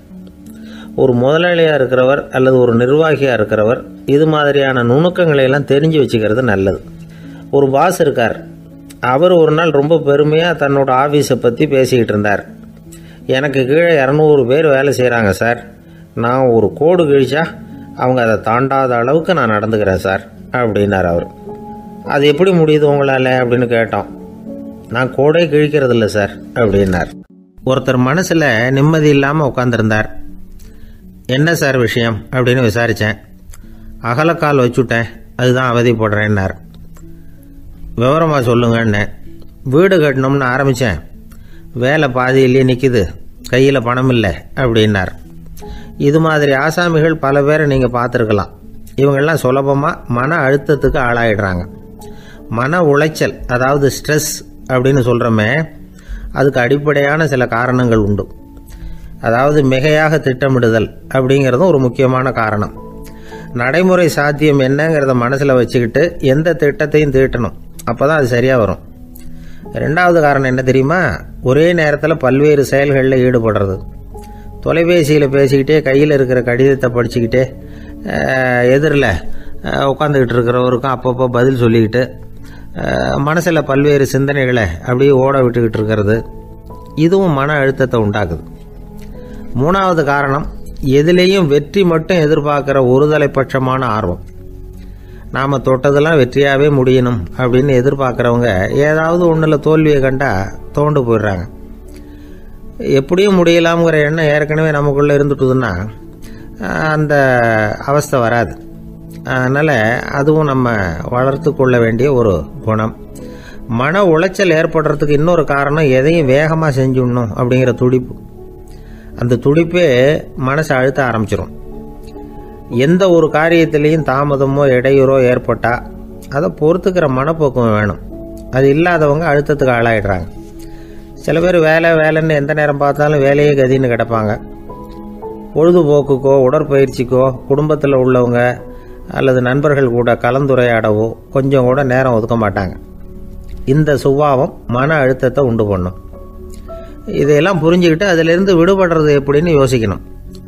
ஒரு முதலாளியாக இருக்கிறவர் அல்லது ஒரு நிர்வாகியாக இருக்கிறவர் இது மாதிரியான நுணுக்கங்களை எல்லாம் தெரிஞ்சு வச்சுக்கிறது நல்லது. ஒரு பாஸ் இருக்கார். அவர் ஒரு நாள் ரொம்ப பெருமையாக தன்னோட ஆஃபீஸை பற்றி பேசிக்கிட்டு இருந்தார். எனக்கு கீழே 200 பேர் வேலை செய்கிறாங்க சார். நான் ஒரு கோடு கிழிச்சா அவங்க அதை தாண்டாத அளவுக்கு நான் நடந்துக்கிறேன் சார் அப்படின்னார் அவர். அது எப்படி முடியுது உங்களால் அப்படின்னு கேட்டோம். நான் கோடே கிழிக்கிறது இல்லை சார் அப்படின்னார். ஒருத்தர் மனசில் நிம்மதி இல்லாமல் உட்காந்துருந்தார். என்ன சார் விஷயம் அப்படின்னு விசாரித்தேன். அகலக்கால் வச்சுட்டேன், அதுதான் அவதிப்படுறேன்னார். விவரமாக சொல்லுங்கன்னு. வீடு கட்டணும்னு ஆரம்பித்தேன், வேலை பாதியிலேயே நிற்கிது, கையில் பணம் இல்லை அப்படின்னார். இது மாதிரி ஆசாமிகள் பல பேரை நீங்கள் பார்த்துருக்கலாம். இவங்கெல்லாம் சுலபமாக மன அழுத்தத்துக்கு ஆளாயிடுறாங்க. மன உளைச்சல், அதாவது ஸ்ட்ரெஸ் அப்படின்னு சொல்கிறோமே, அதுக்கு அடிப்படையான சில காரணங்கள் உண்டு. அதாவது மிகையாக திட்டமிடுதல் அப்படிங்கிறதும் ஒரு முக்கியமான காரணம். நடைமுறை சாத்தியம் என்னங்கிறத மனசில் வச்சுக்கிட்டு எந்த திட்டத்தையும் தீட்டணும், அப்போ தான் அது சரியாக வரும். ரெண்டாவது காரணம் என்ன தெரியுமா? ஒரே நேரத்தில் பல்வேறு செயல்களில் ஈடுபடுறது. தொலைபேசியில் பேசிக்கிட்டே கையில் இருக்கிற கடிதத்தை படிச்சுக்கிட்டே எதிரில் உட்காந்துக்கிட்டு இருக்கிறவருக்கும் அப்பப்போ பதில் சொல்லிக்கிட்டு மனசில் பல்வேறு சிந்தனைகளை அப்படியே ஓட விட்டுக்கிட்டு இருக்கிறது, இதுவும் மன அழுத்தத்தை உண்டாக்குது. மூணாவது காரணம், எதிலேயும் வெற்றி மட்டும் எதிர்பார்க்குற ஒருதலை பட்சமான ஆர்வம். நாம் தொட்டதெல்லாம் வெற்றியாகவே முடியணும் அப்படின்னு எதிர்பார்க்குறவங்க ஏதாவது ஒன்றில் தோல்வியை கண்டால் தோண்டு போயிடுறாங்க. எப்படியும் முடியலாம்ங்கிற எண்ணம் ஏற்கனவே நமக்குள்ளே இருந்துட்டுதுன்னா அந்த அவஸ்தை வராது. அதனால் அதுவும் நம்ம வளர்த்து கொள்ள வேண்டிய ஒரு குணம். மன உளைச்சல் ஏற்படுறதுக்கு இன்னொரு காரணம், எதையும் வேகமாக செஞ்சுடணும் அப்படிங்கிற துடிப்பு. அந்த துடிப்பே மனசை அழுத்த ஆரம்பிச்சிடும். எந்த ஒரு காரியத்திலையும் தாமதமோ இடையூறோ ஏற்பட்டால் அதை பொறுத்துக்கிற மனப்போக்கம் வேணும். அது இல்லாதவங்க அழுத்தத்துக்கு ஆளாயிடுறாங்க. சில பேர் வேலைன்னு எந்த நேரம் பார்த்தாலும் வேலையே கதின்னு கிடப்பாங்க. பொழுதுபோக்குக்கோ உடற்பயிற்சிக்கோ குடும்பத்தில் உள்ளவங்க அல்லது நண்பர்கள் கூட கலந்துரையாடவோ கொஞ்சம் கூட நேரம் ஒதுக்க மாட்டாங்க. இந்த சுபாவம் மன அழுத்தத்தை உண்டு பண்ணும். இதையெல்லாம் புரிஞ்சுக்கிட்டு அதிலிருந்து விடுபடுறது எப்படின்னு யோசிக்கணும்.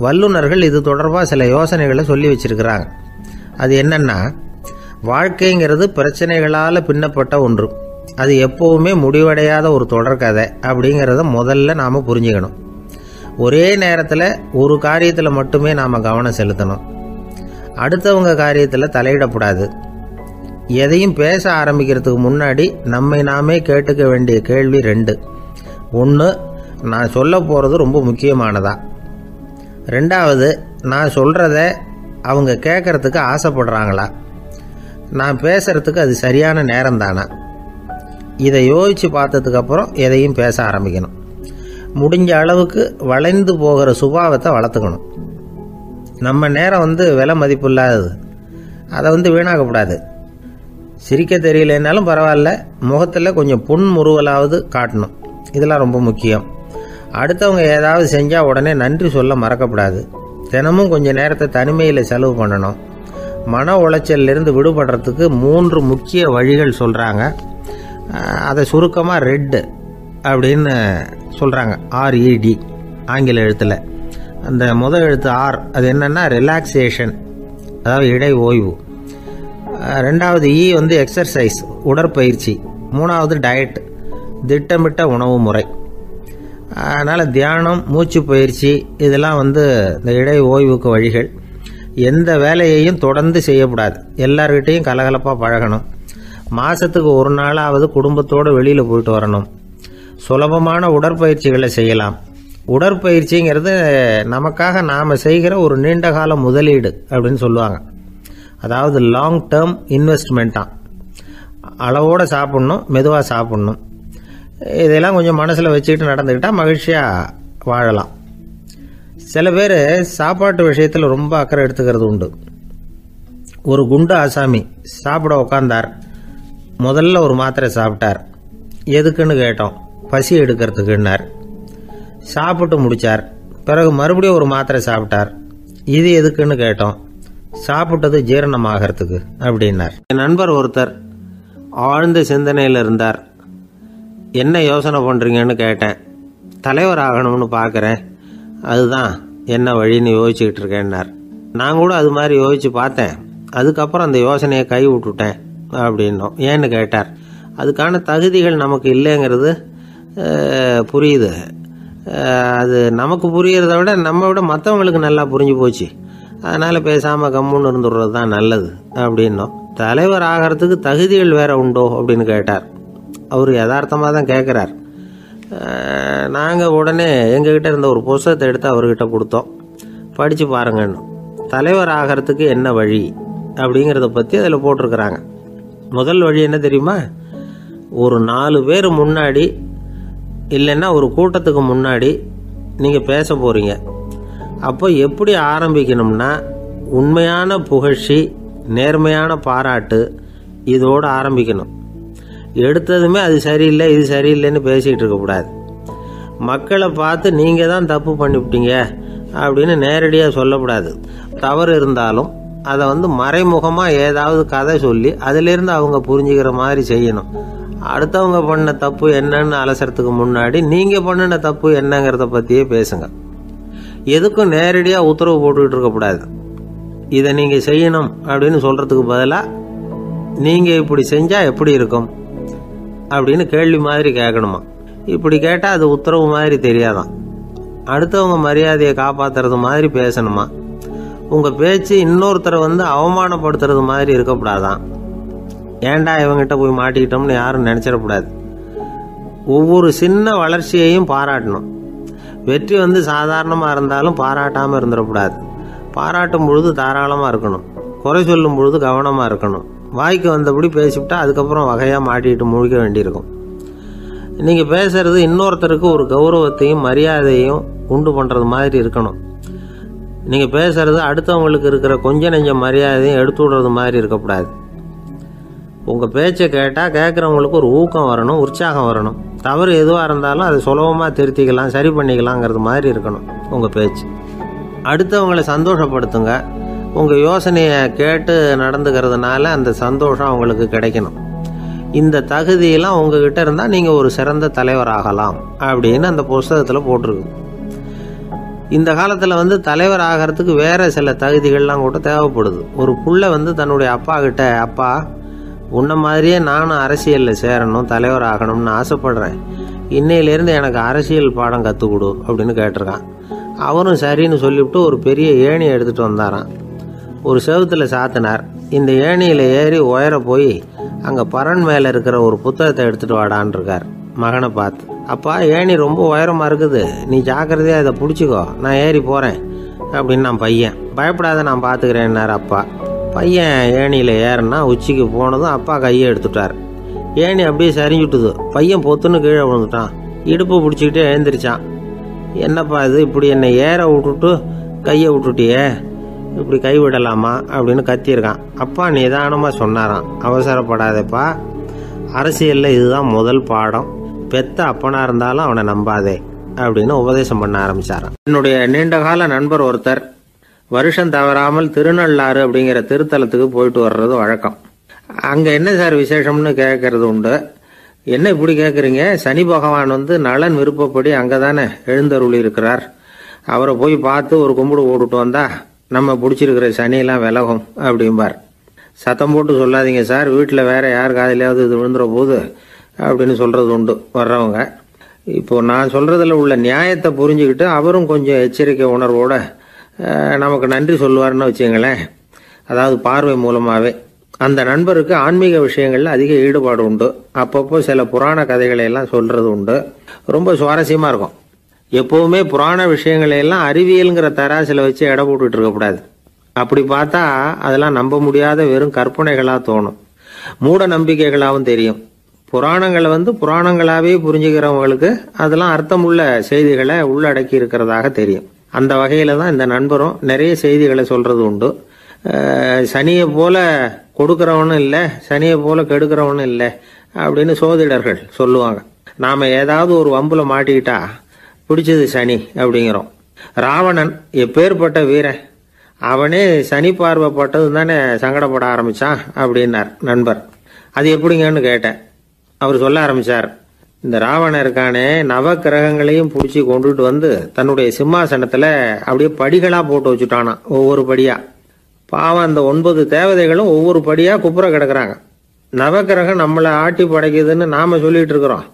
வல்லுநர்கள் இது தொடர்பாக சில யோசனைகளை சொல்லி வச்சிருக்கிறாங்க. அது என்னன்னா, வாழ்க்கைங்கிறது பிரச்சனைகளால் பின்னப்பட்ட ஒன்று. அது எப்போவுமே முடிவடையாத ஒரு தொடர்கதை அப்படிங்கிறத முதல்ல நாம் புரிஞ்சுக்கணும். ஒரே நேரத்தில் ஒரு காரியத்தில் மட்டுமே நாம் கவனம் செலுத்தணும். அடுத்தவங்க காரியத்தில் தலையிடக்கூடாது. எதையும் பேச ஆரம்பிக்கிறதுக்கு முன்னாடி நம்மை நாமே கேட்டுக்க வேண்டிய கேள்வி 2. 1, நான் சொல்ல போகிறது ரொம்ப முக்கியமானதா? 2வது, நான் சொல்கிறத அவங்க கேட்கறதுக்கு ஆசைப்படுறாங்களா? நான் பேசுகிறதுக்கு அது சரியான நேரம் தானா? இதை யோசித்து பார்த்ததுக்கப்புறம் எதையும் பேச ஆரம்பிக்கணும். முடிஞ்ச அளவுக்கு வளைந்து போகிற சுபாவத்தை வளர்த்துக்கணும். நம்ம நேரம் விலை மதிப்பு இல்லாதது, அதை வீணாக்கக்கூடாது. சிரிக்க தெரியலனாலும் பரவாயில்ல, முகத்தில் கொஞ்சம் புன்முறுவலாவது காட்டணும். இதெல்லாம் ரொம்ப முக்கியம். அடுத்தவங்க ஏதாவது செஞ்சால் உடனே நன்றி சொல்ல மறக்கக்கூடாது. தினமும் கொஞ்சம் நேரத்தை தனிமையில் செலவு பண்ணணும். மன உளைச்சலிருந்து விடுபடுறதுக்கு 3 முக்கிய வழிகள் சொல்கிறாங்க. அதை சுருக்கமாக ரெட் அப்படின்னு சொல்கிறாங்க. RED ஆங்கில எழுத்தில். அந்த முதல் எழுத்து R, அது என்னென்னா ரிலாக்ஸேஷன், அதாவது இடை ஓய்வு. 2வது E எக்ஸர்சைஸ், உடற்பயிற்சி. 3வது டயட், திட்டமிட்ட உணவு முறை. அதனால் தியானம், மூச்சு பயிற்சி இதெல்லாம் இந்த இடை ஓய்வுக்கு வழிகள். எந்த வேலையையும் தொடர்ந்து செய்யக்கூடாது. எல்லார்கிட்டையும் கலகலப்பாக பழகணும். மாதத்துக்கு 1 நாளாவது குடும்பத்தோடு வெளியில் போயிட்டு வரணும். சுலபமான உடற்பயிற்சிகளை செய்யலாம். உடற்பயிற்சிங்கிறது நமக்காக நாம் செய்கிற ஒரு நீண்டகால முதலீடு அப்படின்னு சொல்லுவாங்க. அதாவது லாங் டேர்ம் இன்வெஸ்ட்மெண்ட்டாக. அளவோடு சாப்பிட்ணும், மெதுவாக சாப்பிட்ணும். இதெல்லாம் கொஞ்சம் மனசில் வச்சுக்கிட்டு நடந்துக்கிட்டால் மகிழ்ச்சியாக வாழலாம். சில பேர் சாப்பாட்டு விஷயத்தில் ரொம்ப அக்கறை எடுத்துக்கிறது உண்டு. ஒரு குண்டு ஆசாமி சாப்பிட உக்காந்தார். முதல்ல ஒரு மாத்திரை சாப்பிட்டார். எதுக்குன்னு கேட்டோம். பசி எடுக்கிறதுக்குன்னார். சாப்பிட்டு முடித்தார். பிறகு மறுபடியும் ஒரு மாத்திரை சாப்பிட்டார். இது எதுக்குன்னு கேட்டோம். சாப்பிட்டது ஜீரணமாகறதுக்கு அப்படின்னார். என் நண்பர் ஒருத்தர் ஆழ்ந்த சிந்தனையில் இருந்தார். என்ன யோசனை பண்ணுறீங்கன்னு கேட்டேன். தலைவர் ஆகணும்னு பார்க்குறேன், அதுதான் என்ன வழின்னு யோசிச்சுக்கிட்டு இருக்கேன்னார். நான் கூட அது மாதிரி யோசித்து பார்த்தேன். அதுக்கப்புறம் அந்த யோசனையை கை விட்டுட்டேன் அப்படின்னோம். ஏன்னு கேட்டார். அதுக்கான தகுதிகள் நமக்கு இல்லைங்கிறது புரியுது. அது நமக்கு புரியறத விட நம்ம விட மற்றவங்களுக்கு நல்லா புரிஞ்சு போச்சு. அதனால் பேசாமல் கம்முன்னு இருந்துடுறது தான் நல்லது அப்படின்னோம். தலைவர் ஆகிறதுக்கு தகுதிகள் வேற உண்டோ அப்படின்னு கேட்டார். அவர் யதார்த்தமாக தான் கேட்குறார். நாங்கள் உடனே எங்ககிட்ட இருந்த ஒரு புத்தகத்தை எடுத்து அவர்கிட்ட கொடுத்தோம். படித்து பாருங்கன்னு. தலைவர் ஆகிறதுக்கு என்ன வழி அப்படிங்கிறத பற்றி அதில் போட்டிருக்கிறாங்க. முதல் வழி என்ன தெரியுமா? ஒரு 4 பேர் முன்னாடி இல்லைன்னா ஒரு கூட்டத்துக்கு முன்னாடி நீங்கள் பேச போகிறீங்க. அப்போ எப்படி ஆரம்பிக்கணும்னா, உண்மையான புகழ்ச்சி, நேர்மையான பாராட்டு, இதோடு ஆரம்பிக்கணும். எடுத்ததுமே அது சரியில்லை இது சரியில்லைன்னு பேசிகிட்டு இருக்கக்கூடாது. மக்களை பார்த்து நீங்கள் தான் தப்பு பண்ணிவிட்டீங்க அப்படின்னு நேரடியாக சொல்லக்கூடாது. தவறு இருந்தாலும் அதை மறைமுகமாக ஏதாவது கதை சொல்லி அதிலிருந்து அவங்க புரிஞ்சுக்கிற மாதிரி செய்யணும். அடுத்தவங்க பண்ண தப்பு என்னன்னு அலசறதுக்கு முன்னாடி நீங்கள் பண்ணின தப்பு என்னங்கிறத பற்றியே பேசுங்க. எதுக்கும் நேரடியாக உத்தரவு போட்டுக்கிட்டு இருக்கக்கூடாது. இதை நீங்கள் செய்யணும் அப்படின்னு சொல்கிறதுக்கு பதிலாக நீங்கள் இப்படி செஞ்சால் எப்படி இருக்கும் அப்படின்னு கேள்வி மாதிரி கேட்கணுமா. இப்படி கேட்டால் அது உத்தரவு மாதிரி தெரியாதான். அடுத்தவங்க மரியாதையை காப்பாற்றுறது மாதிரி பேசணுமா. உங்கள் பேச்சு இன்னொருத்தரை அவமானப்படுத்துறது மாதிரி இருக்கக்கூடாதான். ஏண்டா இவங்கிட்ட போய் மாட்டிக்கிட்டோம்னு யாரும் நினச்சிடக்கூடாது. ஒவ்வொரு சின்ன வளர்ச்சியையும் பாராட்டணும். வெற்றி சாதாரணமாக இருந்தாலும் பாராட்டாமல் இருந்துடக்கூடாது. பாராட்டும் பொழுது தாராளமாக இருக்கணும். குறை சொல்லும் பொழுது கவனமாக இருக்கணும். வாய்க்கு வந்தபடி பேசிவிட்டா அதுக்கப்புறம் வகையாக மாட்டிக்கிட்டு முழிக்க வேண்டியிருக்கும். நீங்கள் பேசுறது இன்னொருத்தருக்கு ஒரு கௌரவத்தையும் மரியாதையும் உண்டு பண்ணுறது மாதிரி இருக்கணும். நீங்கள் பேசுறது அடுத்தவங்களுக்கு இருக்கிற கொஞ்ச நெஞ்ச மரியாதையும் எடுத்து விடுறது மாதிரி இருக்கக்கூடாது. உங்கள் பேச்சை கேட்டால் கேட்குறவங்களுக்கு ஒரு ஊக்கம் வரணும், உற்சாகம் வரணும். தவறு எதுவாக இருந்தாலும் அதை சுலபமாக திருத்திக்கலாம், சரி பண்ணிக்கலாங்கிறது மாதிரி இருக்கணும் உங்கள் பேச்சு. அடுத்தவங்களை சந்தோஷப்படுத்துங்க. உங்கள் யோசனையை கேட்டு நடந்துக்கிறதுனால அந்த சந்தோஷம் அவங்களுக்கு கிடைக்கணும். இந்த தகுதியெல்லாம் உங்ககிட்ட இருந்தால் நீங்கள் ஒரு சிறந்த தலைவராகலாம் அப்படின்னு அந்த புஸ்தகத்தில் போட்டிருக்கு. இந்த காலத்தில் தலைவர் ஆகிறதுக்கு வேறு சில தகுதிகள்லாம் கூட தேவைப்படுது. ஒரு புள்ள தன்னுடைய அப்பா கிட்ட, அப்பா உன்ன மாதிரியே நானும் அரசியலில் சேரணும், தலைவர் ஆகணும்னு ஆசைப்படுறேன், இன்னையிலேருந்து எனக்கு அரசியல் பாடம் கற்றுக் கொடு அப்படின்னு கேட்டிருக்கான். அவரும் சரின்னு சொல்லிவிட்டு ஒரு பெரிய ஏணியை எடுத்துகிட்டு வந்தாரான். ஒரு செவுத்தில் சாத்தினார். இந்த ஏணியில் ஏறி உயர போய் அங்கே பரன் மேலே இருக்கிற ஒரு புத்தகத்தை எடுத்துகிட்டு வாடான் இருக்கார். மகனை பார்த்து, அப்பா ஏணி ரொம்ப உயரமாக இருக்குது, நீ ஜாக்கிரதையாக இதை பிடிச்சிக்கோ, நான் ஏறி போகிறேன் அப்படின்னு நான் பையன். பயப்படாத, நான் பார்த்துக்கிறேன்னார் அப்பா. பையன் ஏணியில் ஏறினா உச்சிக்கு போனதும் அப்பா கையை எடுத்துட்டார். ஏணி அப்படியே சரிஞ்சுட்டுது. பையன் பொத்துன்னு கீழே விழுந்துட்டான். இடுப்பு பிடிச்சிக்கிட்டே எழுந்திரிச்சான். என்னப்பா இது, இப்படி என்னை ஏற விட்டுட்டு கையை விட்டுட்டியே, இப்படி கை விடலாமா அப்படின்னு கத்தியிருக்கான். அப்பா நிதானமாக சொன்னாராம், அவசரப்படாதேப்பா, அரசியலில் இதுதான் முதல் பாடம், பெத்த அப்பனாக இருந்தாலும் அவனை நம்பாதே அப்படின்னு உபதேசம் பண்ண ஆரம்பிச்சாராம். என்னுடைய நீண்டகால நண்பர் ஒருத்தர் வருஷம் தவறாமல் திருநள்ளாறு அப்படிங்கிற திருத்தலத்துக்கு போயிட்டு வர்றது வழக்கம். அங்கே என்ன சார் விசேஷம்னு கேட்கறது உண்டு. என்ன இப்படி கேட்குறீங்க, சனி பகவான் நலன் விருப்பப்படி அங்கே தானே எழுந்தருளி இருக்கிறார், அவரை போய் பார்த்து ஒரு கும்பிடு ஓட்டுட்டு வந்தா நம்ம பிடிச்சிருக்கிற சனியெல்லாம் விலகும் அப்படிம்பார். சத்தம் போட்டு சொல்லாதீங்க சார், வீட்டில் வேற யார் காதிலையாவது இது விழுந்துற போது அப்படின்னு சொல்கிறது உண்டு வர்றவங்க. இப்போது நான் சொல்கிறதுல உள்ள நியாயத்தை புரிஞ்சுக்கிட்டு அவரும் கொஞ்சம் எச்சரிக்கை உணர்வோடு நமக்கு நன்றி சொல்லுவார்னு வச்சுங்களேன். அதாவது பார்வை மூலமாகவே அந்த நண்பருக்கு ஆன்மீக விஷயங்கள்ல அதிக ஈடுபாடு உண்டு. அப்பப்போ சில புராண கதைகளை எல்லாம் சொல்றது உண்டு. ரொம்ப சுவாரஸ்யமா இருக்கும். எப்பவுமே புராண விஷயங்களை எல்லாம் அறிவியல்ங்கிற தராசில வச்சு எடை போட்டுட்டு இருக்கக்கூடாது. அப்படி பார்த்தா அதெல்லாம் நம்ப முடியாத வெறும் கற்பனைகளா தோணும், மூட நம்பிக்கைகளாகவும் தெரியும். புராணங்களை புராணங்களாவே புரிஞ்சுக்கிறவங்களுக்கு அதெல்லாம் அர்த்தமுள்ள செய்திகளை உள்ளடக்கி இருக்கிறதாக தெரியும். அந்த வகையில தான் இந்த நண்பரும் நிறைய செய்திகளை சொல்றது உண்டு. சனியை போல கொடுக்கிறவனும் இல்லை, சனியை போல கெடுக்கிறவனும் இல்லை அப்படின்னு சோதிடர்கள் சொல்லுவாங்க. நாம ஏதாவது ஒரு வம்புல மாட்டிக்கிட்டா பிடிச்சது சனி அப்படிங்கிறோம். ராவணன் எப்பேற்பட்ட வீரன், அவனே சனி பார்வைப்பட்டது தானே சங்கடப்பட ஆரம்பிச்சான் அப்படின்னார் நண்பர். அது எப்படிங்கன்னு கேட்டேன். அவர் சொல்ல ஆரம்பிச்சார், இந்த ராவணன் இருக்கானே நவ கிரகங்களையும் பிடிச்சி கொண்டுட்டு தன்னுடைய சிம்மாசனத்துல அப்படியே படிகளா போட்டு வச்சுட்டானா, ஒவ்வொரு படியா. பாவம் அந்த 9 தேவதைகளும் ஒவ்வொரு படியா குப்புற கிடக்குறாங்க. நவக்கிரகம் நம்மளை ஆட்டி படைக்குதுன்னு நாம சொல்லிட்டு இருக்கிறோம்.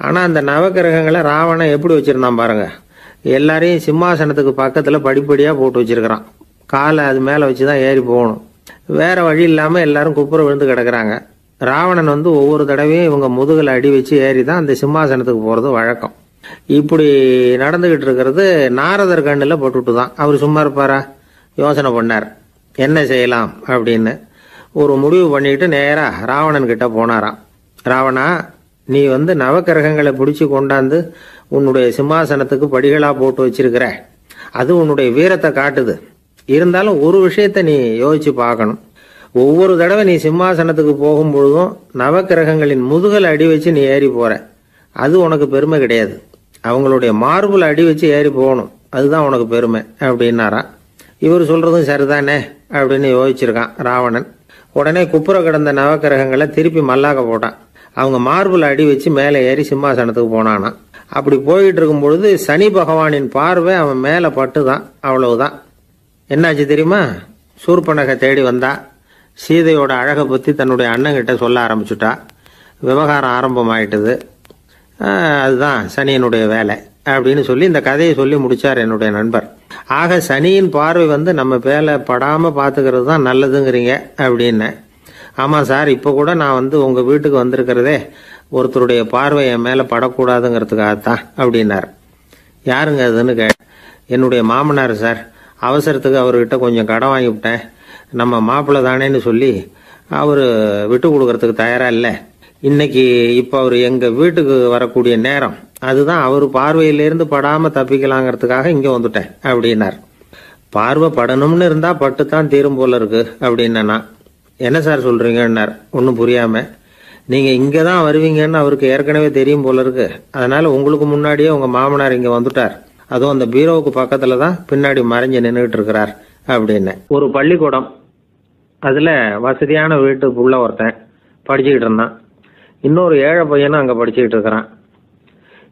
ஆனா அந்த நவக்கிரகங்களை ராவணன் எப்படி வச்சிருந்தான் பாருங்க. எல்லாரையும் சிம்மாசனத்துக்கு பக்கத்துல படிப்படியா போட்டு வச்சிருக்கிறான். காலை அது மேல வச்சுதான் ஏறி போகணும். வேற வழி இல்லாம எல்லாரும் குப்புற விழுந்து கிடக்குறாங்க. ராவணன் ஒவ்வொரு தடவையும் இவங்க முதுகுல அடி வச்சு ஏறி தான் அந்த சிம்மாசனத்துக்கு போறது வழக்கம். இப்படி நடந்துகிட்டு இருக்கிறது நாரதர் கண்ணுல பட்டுட்டு தான். அவர் சும்மா இருப்பாரா? யோசனை பண்ணார் என்ன செய்யலாம் அப்படின்னு. ஒரு முடிவு பண்ணிட்டு நேரா ராவணன் கிட்ட போனாராம். ராவணா, நீ நவக்கிரகங்களை பிடிச்சி கொண்டாந்து உன்னுடைய சிம்மாசனத்துக்கு படிகளா போட்டு வச்சிருக்கிற, அது உன்னுடைய வீரத்தை காட்டுது. இருந்தாலும் ஒரு விஷயத்த நீ யோசிச்சு பார்க்கணும். ஒவ்வொரு தடவை நீ சிம்மாசனத்துக்கு போகும்பொழுதும் நவக்கிரகங்களின் முதுகலை அடி வச்சு நீ ஏறி போற. அது உனக்கு பெருமை கிடையாது. அவங்களுடைய மார்புல அடி வச்சு ஏறி போகணும், அதுதான் உனக்கு பெருமை அப்படின்னாரா. இவர் சொல்றதும் சரிதானே அப்படின்னு யோசிச்சிருக்கான் ராவணன். உடனே குப்புற கிடந்த நவக்கிரகங்களை திருப்பி மல்லாக்க போட்டான். அவங்க மார்புல அடி வச்சு மேலே ஏறி சிம்மாசனத்துக்கு போனானா. அப்படி போயிட்டு இருக்கும் பொழுது சனி பகவானின் பார்வை அவன் மேல பட்டுதான். அவ்வளவுதான். என்னாச்சு தெரியுமா? சூர்பனகை தேடி வந்தா. சீதையோட அழகை பத்தி தன்னுடைய அண்ணங்கிட்ட சொல்ல ஆரம்பிச்சுட்டா. விவகாரம் ஆரம்பமாயிட்டது. அதுதான் சனியனுடைய வேலை அப்படின்னு சொல்லி இந்த கதையை சொல்லி முடிச்சார் என்னுடைய நண்பர். ஆக சனியின் பார்வை நம்ம மேல படாம பாத்துக்கிறது தான் நல்லதுங்கிறீங்க அப்படின்னு. ஆமா சார், இப்ப கூட நான் உங்க வீட்டுக்கு வந்திருக்கிறதே ஒருத்தருடைய பார்வை என் மேல படக்கூடாதுங்கிறதுக்காகத்தான் அப்படின்னார். யாருங்க அதுன்னு என்னுடைய மாமனார் சார். அவசரத்துக்கு அவர்கிட்ட கொஞ்சம் கடன் வாங்கிவிட்டேன். நம்ம மாப்பிள்ளை தானேன்னு சொல்லி அவரு விட்டு கொடுக்கறதுக்கு தயாரா இல்லை. இன்னைக்கு இப்ப அவரு எங்க வீட்டுக்கு வரக்கூடிய நேரம், அதுதான் அவர் பார்வையிலிருந்து படாம தப்பிக்கலாங்கிறதுக்காக இங்க வந்துட்டேன் அப்படின்னார். பார்வை படணும்னு இருந்தா பட்டுத்தான் தீரும் போல இருக்கு அப்படின்னா. என்ன சார் சொல்றீங்கன்னார் ஒன்னும் புரியாம. நீங்க இங்கதான் வருவீங்கன்னு அவருக்கு ஏற்கனவே தெரியும் போல இருக்கு. அதனால உங்களுக்கு முன்னாடியே உங்க மாமனார் இங்க வந்துட்டார். அதுவும் அந்த பீரோவுக்கு பக்கத்துலதான் பின்னாடி மறைஞ்சு நின்றுட்டு இருக்கிறார் அப்படின்னு. ஒரு பள்ளிக்கூடம், அதுல வசதியான வீட்டுக்குள்ள ஒருத்தன் படிச்சுக்கிட்டு இருந்தான். இன்னொரு ஏழை பையனும் அங்க படிச்சுக்கிட்டு இருக்கிறான்.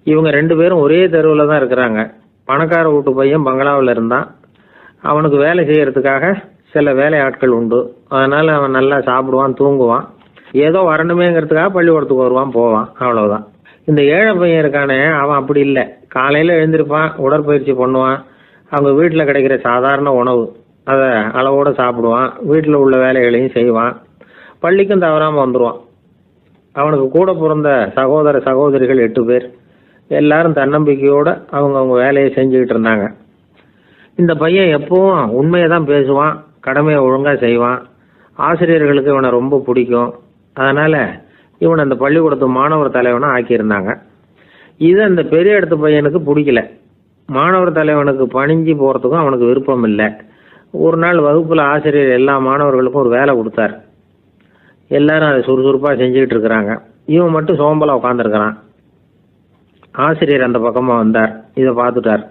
இவங்க 2 பேரும் ஒரே தெருவில் தான் இருக்கிறாங்க. பணக்கார வீட்டு பையன் பங்களாவில் இருந்தான். அவனுக்கு வேலை செய்யறதுக்காக சில வேலை ஆட்கள் உண்டு. அதனால அவன் நல்லா சாப்பிடுவான், தூங்குவான். ஏதோ வரணுமேங்கிறதுக்காக பள்ளிக்கூடத்துக்கு வருவான், போவான், அவ்வளவுதான். இந்த ஏழை பையன் இருக்கானே, அவன் அப்படி இல்லை. காலையில எழுந்திருப்பான், உடற்பயிற்சி பண்ணுவான், அவங்க வீட்டில் கிடைக்கிற சாதாரண உணவு அதை அளவோட சாப்பிடுவான், வீட்டில் உள்ள வேலைகளையும் செய்வான், பள்ளிக்கும் தவறாம வந்துடுவான். அவனுக்கு கூட பிறந்த சகோதர சகோதரிகள் 8 பேர். எல்லாரும் தன்னம்பிக்கையோட அவங்க வேலையை செஞ்சுக்கிட்டு இருந்தாங்க. இந்த பையன் எப்பவும் உண்மையை தான் பேசுவான், கடமையை ஒழுங்கா செய்வான். ஆசிரியர்களுக்கு இவனை ரொம்ப பிடிக்கும். அதனால இவனை அந்த பள்ளிக்கூடத்து மாணவர் தலைவனா ஆக்கியிருந்தாங்க. இது அந்த பெரிய இடத்து பையனுக்கு பிடிக்கல. மாணவர் தலைவனுக்கு பணிஞ்சு போறதுக்கும் அவனுக்கு விருப்பம் இல்லை. ஒரு நாள் வகுப்புல ஆசிரியர் எல்லா மாணவர்களுக்கும் ஒரு வேலை கொடுத்தார். எல்லாரும் அதை சுறுசுறுப்பா செஞ்சுக்கிட்டு இருக்கிறாங்க. இவன் மட்டும் சோம்பலா உட்காந்துருக்கிறான். ஆசிரியர் அந்த பக்கமா வந்தார். இதை பார்த்துட்டார்.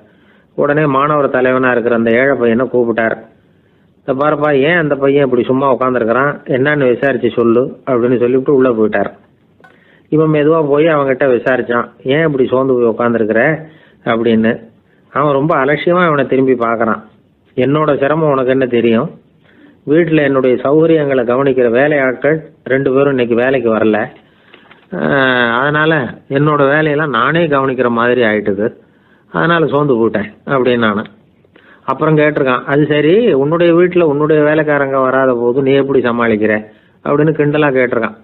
உடனே மாணவர் தலைவனா இருக்கிற அந்த ஏழை பையனை கூப்பிட்டார். இந்த பாருப்பா, ஏன் அந்த பையன் இப்படி சும்மா உட்காந்துருக்கிறான், என்னன்னு விசாரிச்சு சொல்லு அப்படின்னு சொல்லிவிட்டு உள்ள போயிட்டார். இவன் மெதுவா போய் அவன்கிட்ட விசாரிச்சான், ஏன் இப்படி சோர்ந்து போய் உட்காந்துருக்கிற அப்படின்னு. அவன் ரொம்ப அலட்சியமா இவனை திரும்பி பார்க்கறான். என்னோட சிரமம் உனக்கு என்ன தெரியும்? வீட்டில் என்னுடைய சௌகரியங்களை கவனிக்கிற வேலையாட்கள் 2 பேரும் இன்னைக்கு வேலைக்கு வரல. அதனால என்னோட வேலையெல்லாம் நானே கவனிக்கிற மாதிரி ஆயிட்டுது. அதனால சோர்ந்து போயிட்டேன் அப்படின்னு நான். அப்புறம் கேட்டிருக்கான், அது சரி, உன்னுடைய வீட்டில் உன்னுடைய வேலைக்காரங்க வராத போது நீ எப்படி சமாளிக்கிற அப்படின்னு கிண்டலாக கேட்டிருக்கான்.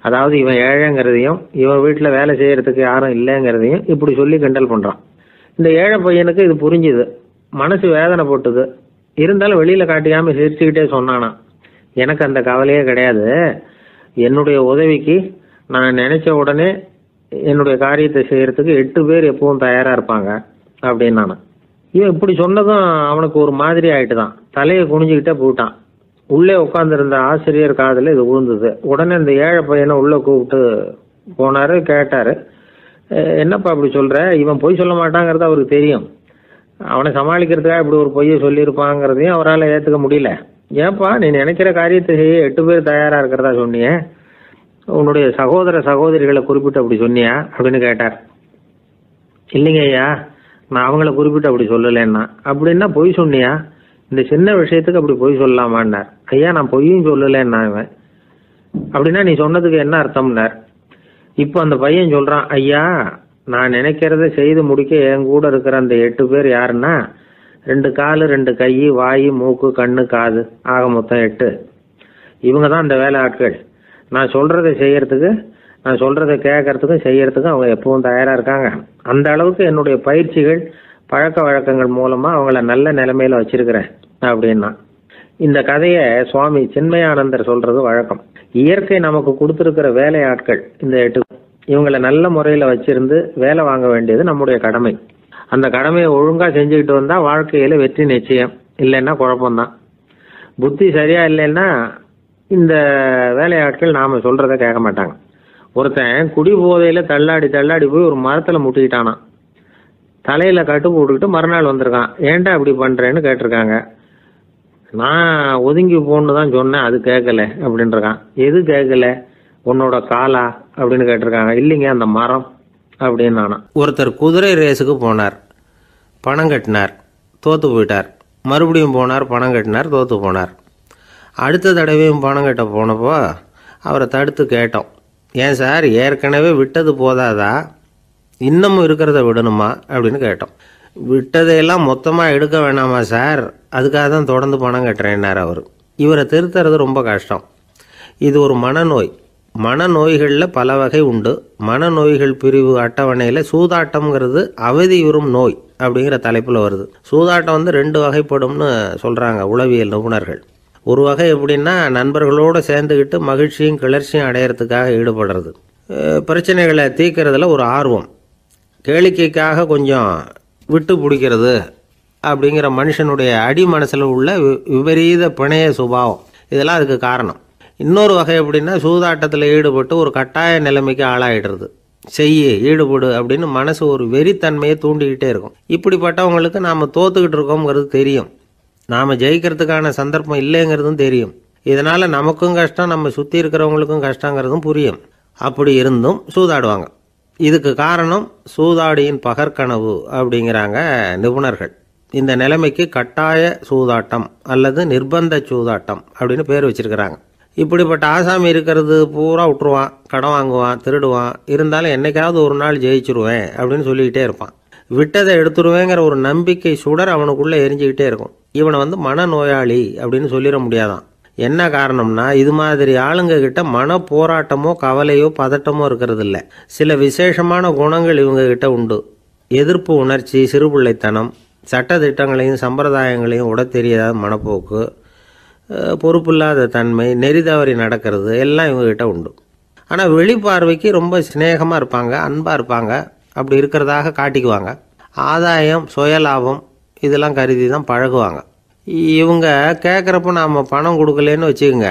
அதாவது இவன் ஏழைங்கிறதையும் இவன் வீட்டில் வேலை செய்யறதுக்கு யாரும் இல்லைங்கிறதையும் இப்படி சொல்லி கிண்டல் பண்ணுறான். இந்த ஏழை பையனுக்கு இது புரிஞ்சுது, மனசு வேதனை போட்டுது. இருந்தாலும் வெளியில் காட்டிக்காமல் சிரிச்சுக்கிட்டே சொன்னானா, எனக்கு அந்த கவலையே கிடையாது, என்னுடைய உதவிக்கு நான் நினைச்ச உடனே என்னுடைய காரியத்தை செய்யறதுக்கு 8 பேர் எப்பவும் தயாராக இருப்பாங்க அப்படின்னு. இவன் இப்படி சொன்னதும் அவனுக்கு ஒரு மாதிரி ஆயிட்டு தான், தலையை குனிஞ்சுக்கிட்டே போயிட்டான். உள்ளே உட்காந்துருந்த ஆசிரியர் காதில் இது விழுந்தது. உடனே இந்த ஏழை பையனை உள்ளே கூப்பிட்டு போனாரு, கேட்டாரு, என்னப்பா அப்படி சொல்ற? இவன் பொய் சொல்ல மாட்டாங்கிறது அவருக்கு தெரியும், அவனை சமாளிக்கிறதுக்காக இப்படி ஒரு பொய்யை சொல்லியிருப்பாங்கிறதையும் அவரால் ஏற்றுக்க முடியல. ஏன்பா நீ நினைக்கிற காரியத்தை செய்ய 8 பேர் தயாராக இருக்கிறதா சொன்னியே, உன்னுடைய சகோதர சகோதரிகளை குறிப்பிட்டு அப்படி சொன்னியா அப்படின்னு கேட்டார். இல்லைங்க ஐயா, நான் அவங்கள குறிப்பிட்டு அப்படி சொல்லலைன்னா. அப்படின்னா பொய் சொன்னியா? இந்த சின்ன விஷயத்துக்கு அப்படி பொய் சொல்லலாமான்னார். ஐயா நான் பொய்யும் சொல்லலைன்னா. இவன் அப்படின்னா நீ சொன்னதுக்கு என்ன அர்த்தம்னார். இப்போ அந்த பையன் சொல்றான், ஐயா நான் நினைக்கிறத செய்து முடிக்க என் கூட இருக்கிற அந்த 8 பேர் யாருன்னா 2 காலு 2 கை வாய் மூக்கு கண்ணு காது ஆக மொத்தம் 8. இவங்க தான் அந்த வேலை ஆட்கள். நான் சொல்றதை செய்யறதுக்கு, நான் சொல்றதை கேட்கறதுக்கும் செய்யறதுக்கும் அவங்க எப்பவும் தயாரா இருக்காங்க. அந்த அளவுக்கு என்னுடைய பயிற்சிகள் பழக்க வழக்கங்கள் மூலமா அவங்கள நல்ல நிலைமையில வச்சிருக்கிறேன் அப்படின்னா. இந்த கதையை சுவாமி சின்மயானந்தர் சொல்றது வழக்கம். இயற்கை நமக்கு கொடுத்துருக்கிற வேலையாட்கள் இந்த 8, இவங்களை நல்ல முறையில வச்சிருந்து வேலை வாங்க வேண்டியது நம்முடைய கடமை. அந்த கடமையை ஒழுங்கா செஞ்சுக்கிட்டு வந்தா வாழ்க்கையில வெற்றி நிச்சயம், இல்லைன்னா குழப்பம்தான். புத்தி சரியா இல்லைன்னா இந்த வேலையாட்கள் நாம சொல்றதை கேட்க மாட்டாங்க. ஒருத்தன் குடி போதையில தள்ளாடி தள்ளாடி போய் ஒரு மரத்துல முட்டிக்கிட்டானான். தலையில கட்டு போட்டுக்கிட்டு மறுநாள் வந்திருக்கான். ஏன்டா இப்படி பண்றேன்னு கேட்டிருக்காங்க. நான் ஒதுங்கி போன்னு தான் சொன்னேன், அது கேட்கல அப்படின்றான். எது கேட்கல? உன்னோட காலா அப்படின்னு கேட்டிருக்காங்க. இல்லைங்க அந்த மரம் அப்படின்னு நானா. ஒருத்தர் குதிரை ரேஸுக்கு போனார், பணம் கட்டினார், தோத்து போயிட்டார். மறுபடியும் போனார், பணம் கட்டினார், தோத்து போனார். அடுத்த தடவையும் பணம் கட்ட போனப்போ அவரை தடுத்து கேட்டோம், ஏன் சார் ஏற்கனவே விட்டது போதாதா, இன்னமும் இருக்கிறத விடணுமா அப்படின்னு கேட்டோம். விட்டதையெல்லாம் மொத்தமாக எடுக்க வேணாமா சார், அதுக்காக தான் தொடர்ந்து பணம் கட்டுறேன்னார் அவர். இவரை திருத்துறது ரொம்ப கஷ்டம். இது ஒரு மனநோய். மனநோய்களில் பல வகை உண்டு. மனநோய்கள் பிரிவு அட்டவணையில் சூதாட்டம்ங்கிறது அவதியுறும் நோய் அப்படிங்கிற தலைப்பில் வருது. சூதாட்டம் 2 வகைப்படும்னு சொல்கிறாங்க உளவியல் நிபுணர்கள். ஒரு வகை எப்படின்னா நண்பர்களோடு சேர்ந்துக்கிட்டு மகிழ்ச்சியும் கிளர்ச்சியும் அடையிறதுக்காக ஈடுபடுறது, பிரச்சனைகளை தீர்க்கறதுல ஒரு ஆர்வம், கேளிக்கைக்காக கொஞ்சம் விட்டு பிடிக்கிறது அப்படிங்கிற மனுஷனுடைய அடி மனசில் உள்ள விபரீத பிணைய சுபாவம், இதெல்லாம் அதுக்கு காரணம். இன்னொரு வகை எப்படின்னா சூதாட்டத்தில் ஈடுபட்டு ஒரு கட்டாய நிலைமைக்கு ஆளாயிடுறது, ஈடுபடு அப்படின்னு மனசு ஒரு வெறித்தன்மையை தூண்டிக்கிட்டே இருக்கும். இப்படிப்பட்டவங்களுக்கு நாம் தோத்துக்கிட்டு இருக்கோங்கிறது தெரியும், நாம் ஜெயிக்கிறதுக்கான சந்தர்ப்பம் இல்லைங்கிறதும் தெரியும். இதனால் நமக்கும் கஷ்டம், நம்ம சுற்றி இருக்கிறவங்களுக்கும் கஷ்டங்கிறதும் புரியும். அப்படி இருந்தும் சூதாடுவாங்க. இதுக்கு காரணம் சூதாடியின் பகற்கனவு அப்படிங்கிறாங்க நிபுணர்கள். இந்த நிலைமைக்கு கட்டாய சூதாட்டம் அல்லது நிர்பந்த சூதாட்டம் அப்படின்னு பேர் வச்சிருக்கிறாங்க. இப்படிப்பட்ட ஆசாமி இருக்கிறது பூரா விட்டுருவான், கடன் வாங்குவான், திருடுவான். இருந்தாலும் என்னைக்காவது ஒரு நாள் ஜெயிச்சிருவேன் அப்படின்னு சொல்லிக்கிட்டே இருப்பான். விட்டதை எடுத்துருவேங்கிற ஒரு நம்பிக்கை சுடர் அவனுக்குள்ளே எரிஞ்சுக்கிட்டே இருக்கும். இவனை மனநோயாளி அப்படின்னு சொல்லிட முடியாதான். என்ன காரணம்னா இது மாதிரி ஆளுங்க கிட்ட மன போராட்டமோ கவலையோ பதட்டமோ இருக்கிறது இல்லை. சில விசேஷமான குணங்கள் இவங்க கிட்ட உண்டு. எதிர்ப்பு உணர்ச்சி, சிறுபிள்ளைத்தனம், சட்ட திட்டங்களையும் சம்பிரதாயங்களையும் உட தெரியாத மனப்போக்கு, பொறுப்பில்லாத தன்மை, நெறி தவறி நடக்கிறது எல்லாம் இவங்ககிட்ட உண்டு. ஆனால் வெளிப்பார்வைக்கு ரொம்ப சிநேகமாக இருப்பாங்க, அன்பாக இருப்பாங்க, அப்படி இருக்கிறதாக காட்டிக்குவாங்க. ஆதாயம், சுயலாபம் இதெல்லாம் கருதி தான் பழகுவாங்க. இவங்க கேட்குறப்ப நாம் பணம் கொடுக்கலன்னு வச்சுக்கோங்க,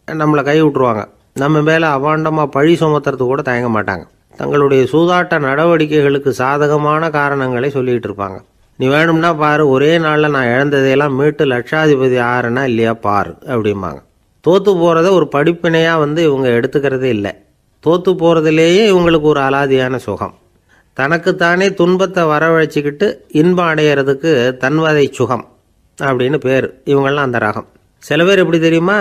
நம்மளை கை விட்டுருவாங்க. நம்ம மேலே அபாண்டமாக பழி சுமத்துறது கூட தயங்க மாட்டாங்க. தங்களுடைய சூதாட்ட நடவடிக்கைகளுக்கு சாதகமான காரணங்களை சொல்லிகிட்டு இருப்பாங்க. நீ வேணும்னா பாரு, ஒரே நாளில் நான் இழந்ததையெல்லாம் மீட்டு லட்சாதிபதி ஆறேன்னா இல்லையா பாரு அப்படிம்பாங்க. தோற்று போகிறத ஒரு படிப்பினையாக இவங்க எடுத்துக்கிறதே இல்லை. தோற்று போகிறதுலேயே இவங்களுக்கு ஒரு அலாதியான சுகம். தனக்குத்தானே துன்பத்தை வரவழைச்சிக்கிட்டு இன்பம் அடையிறதுக்கு தன்வதை சுகம் அப்படின்னு பேர். இவங்கெல்லாம் அந்த ரகம். சில பேர் எப்படி தெரியுமா,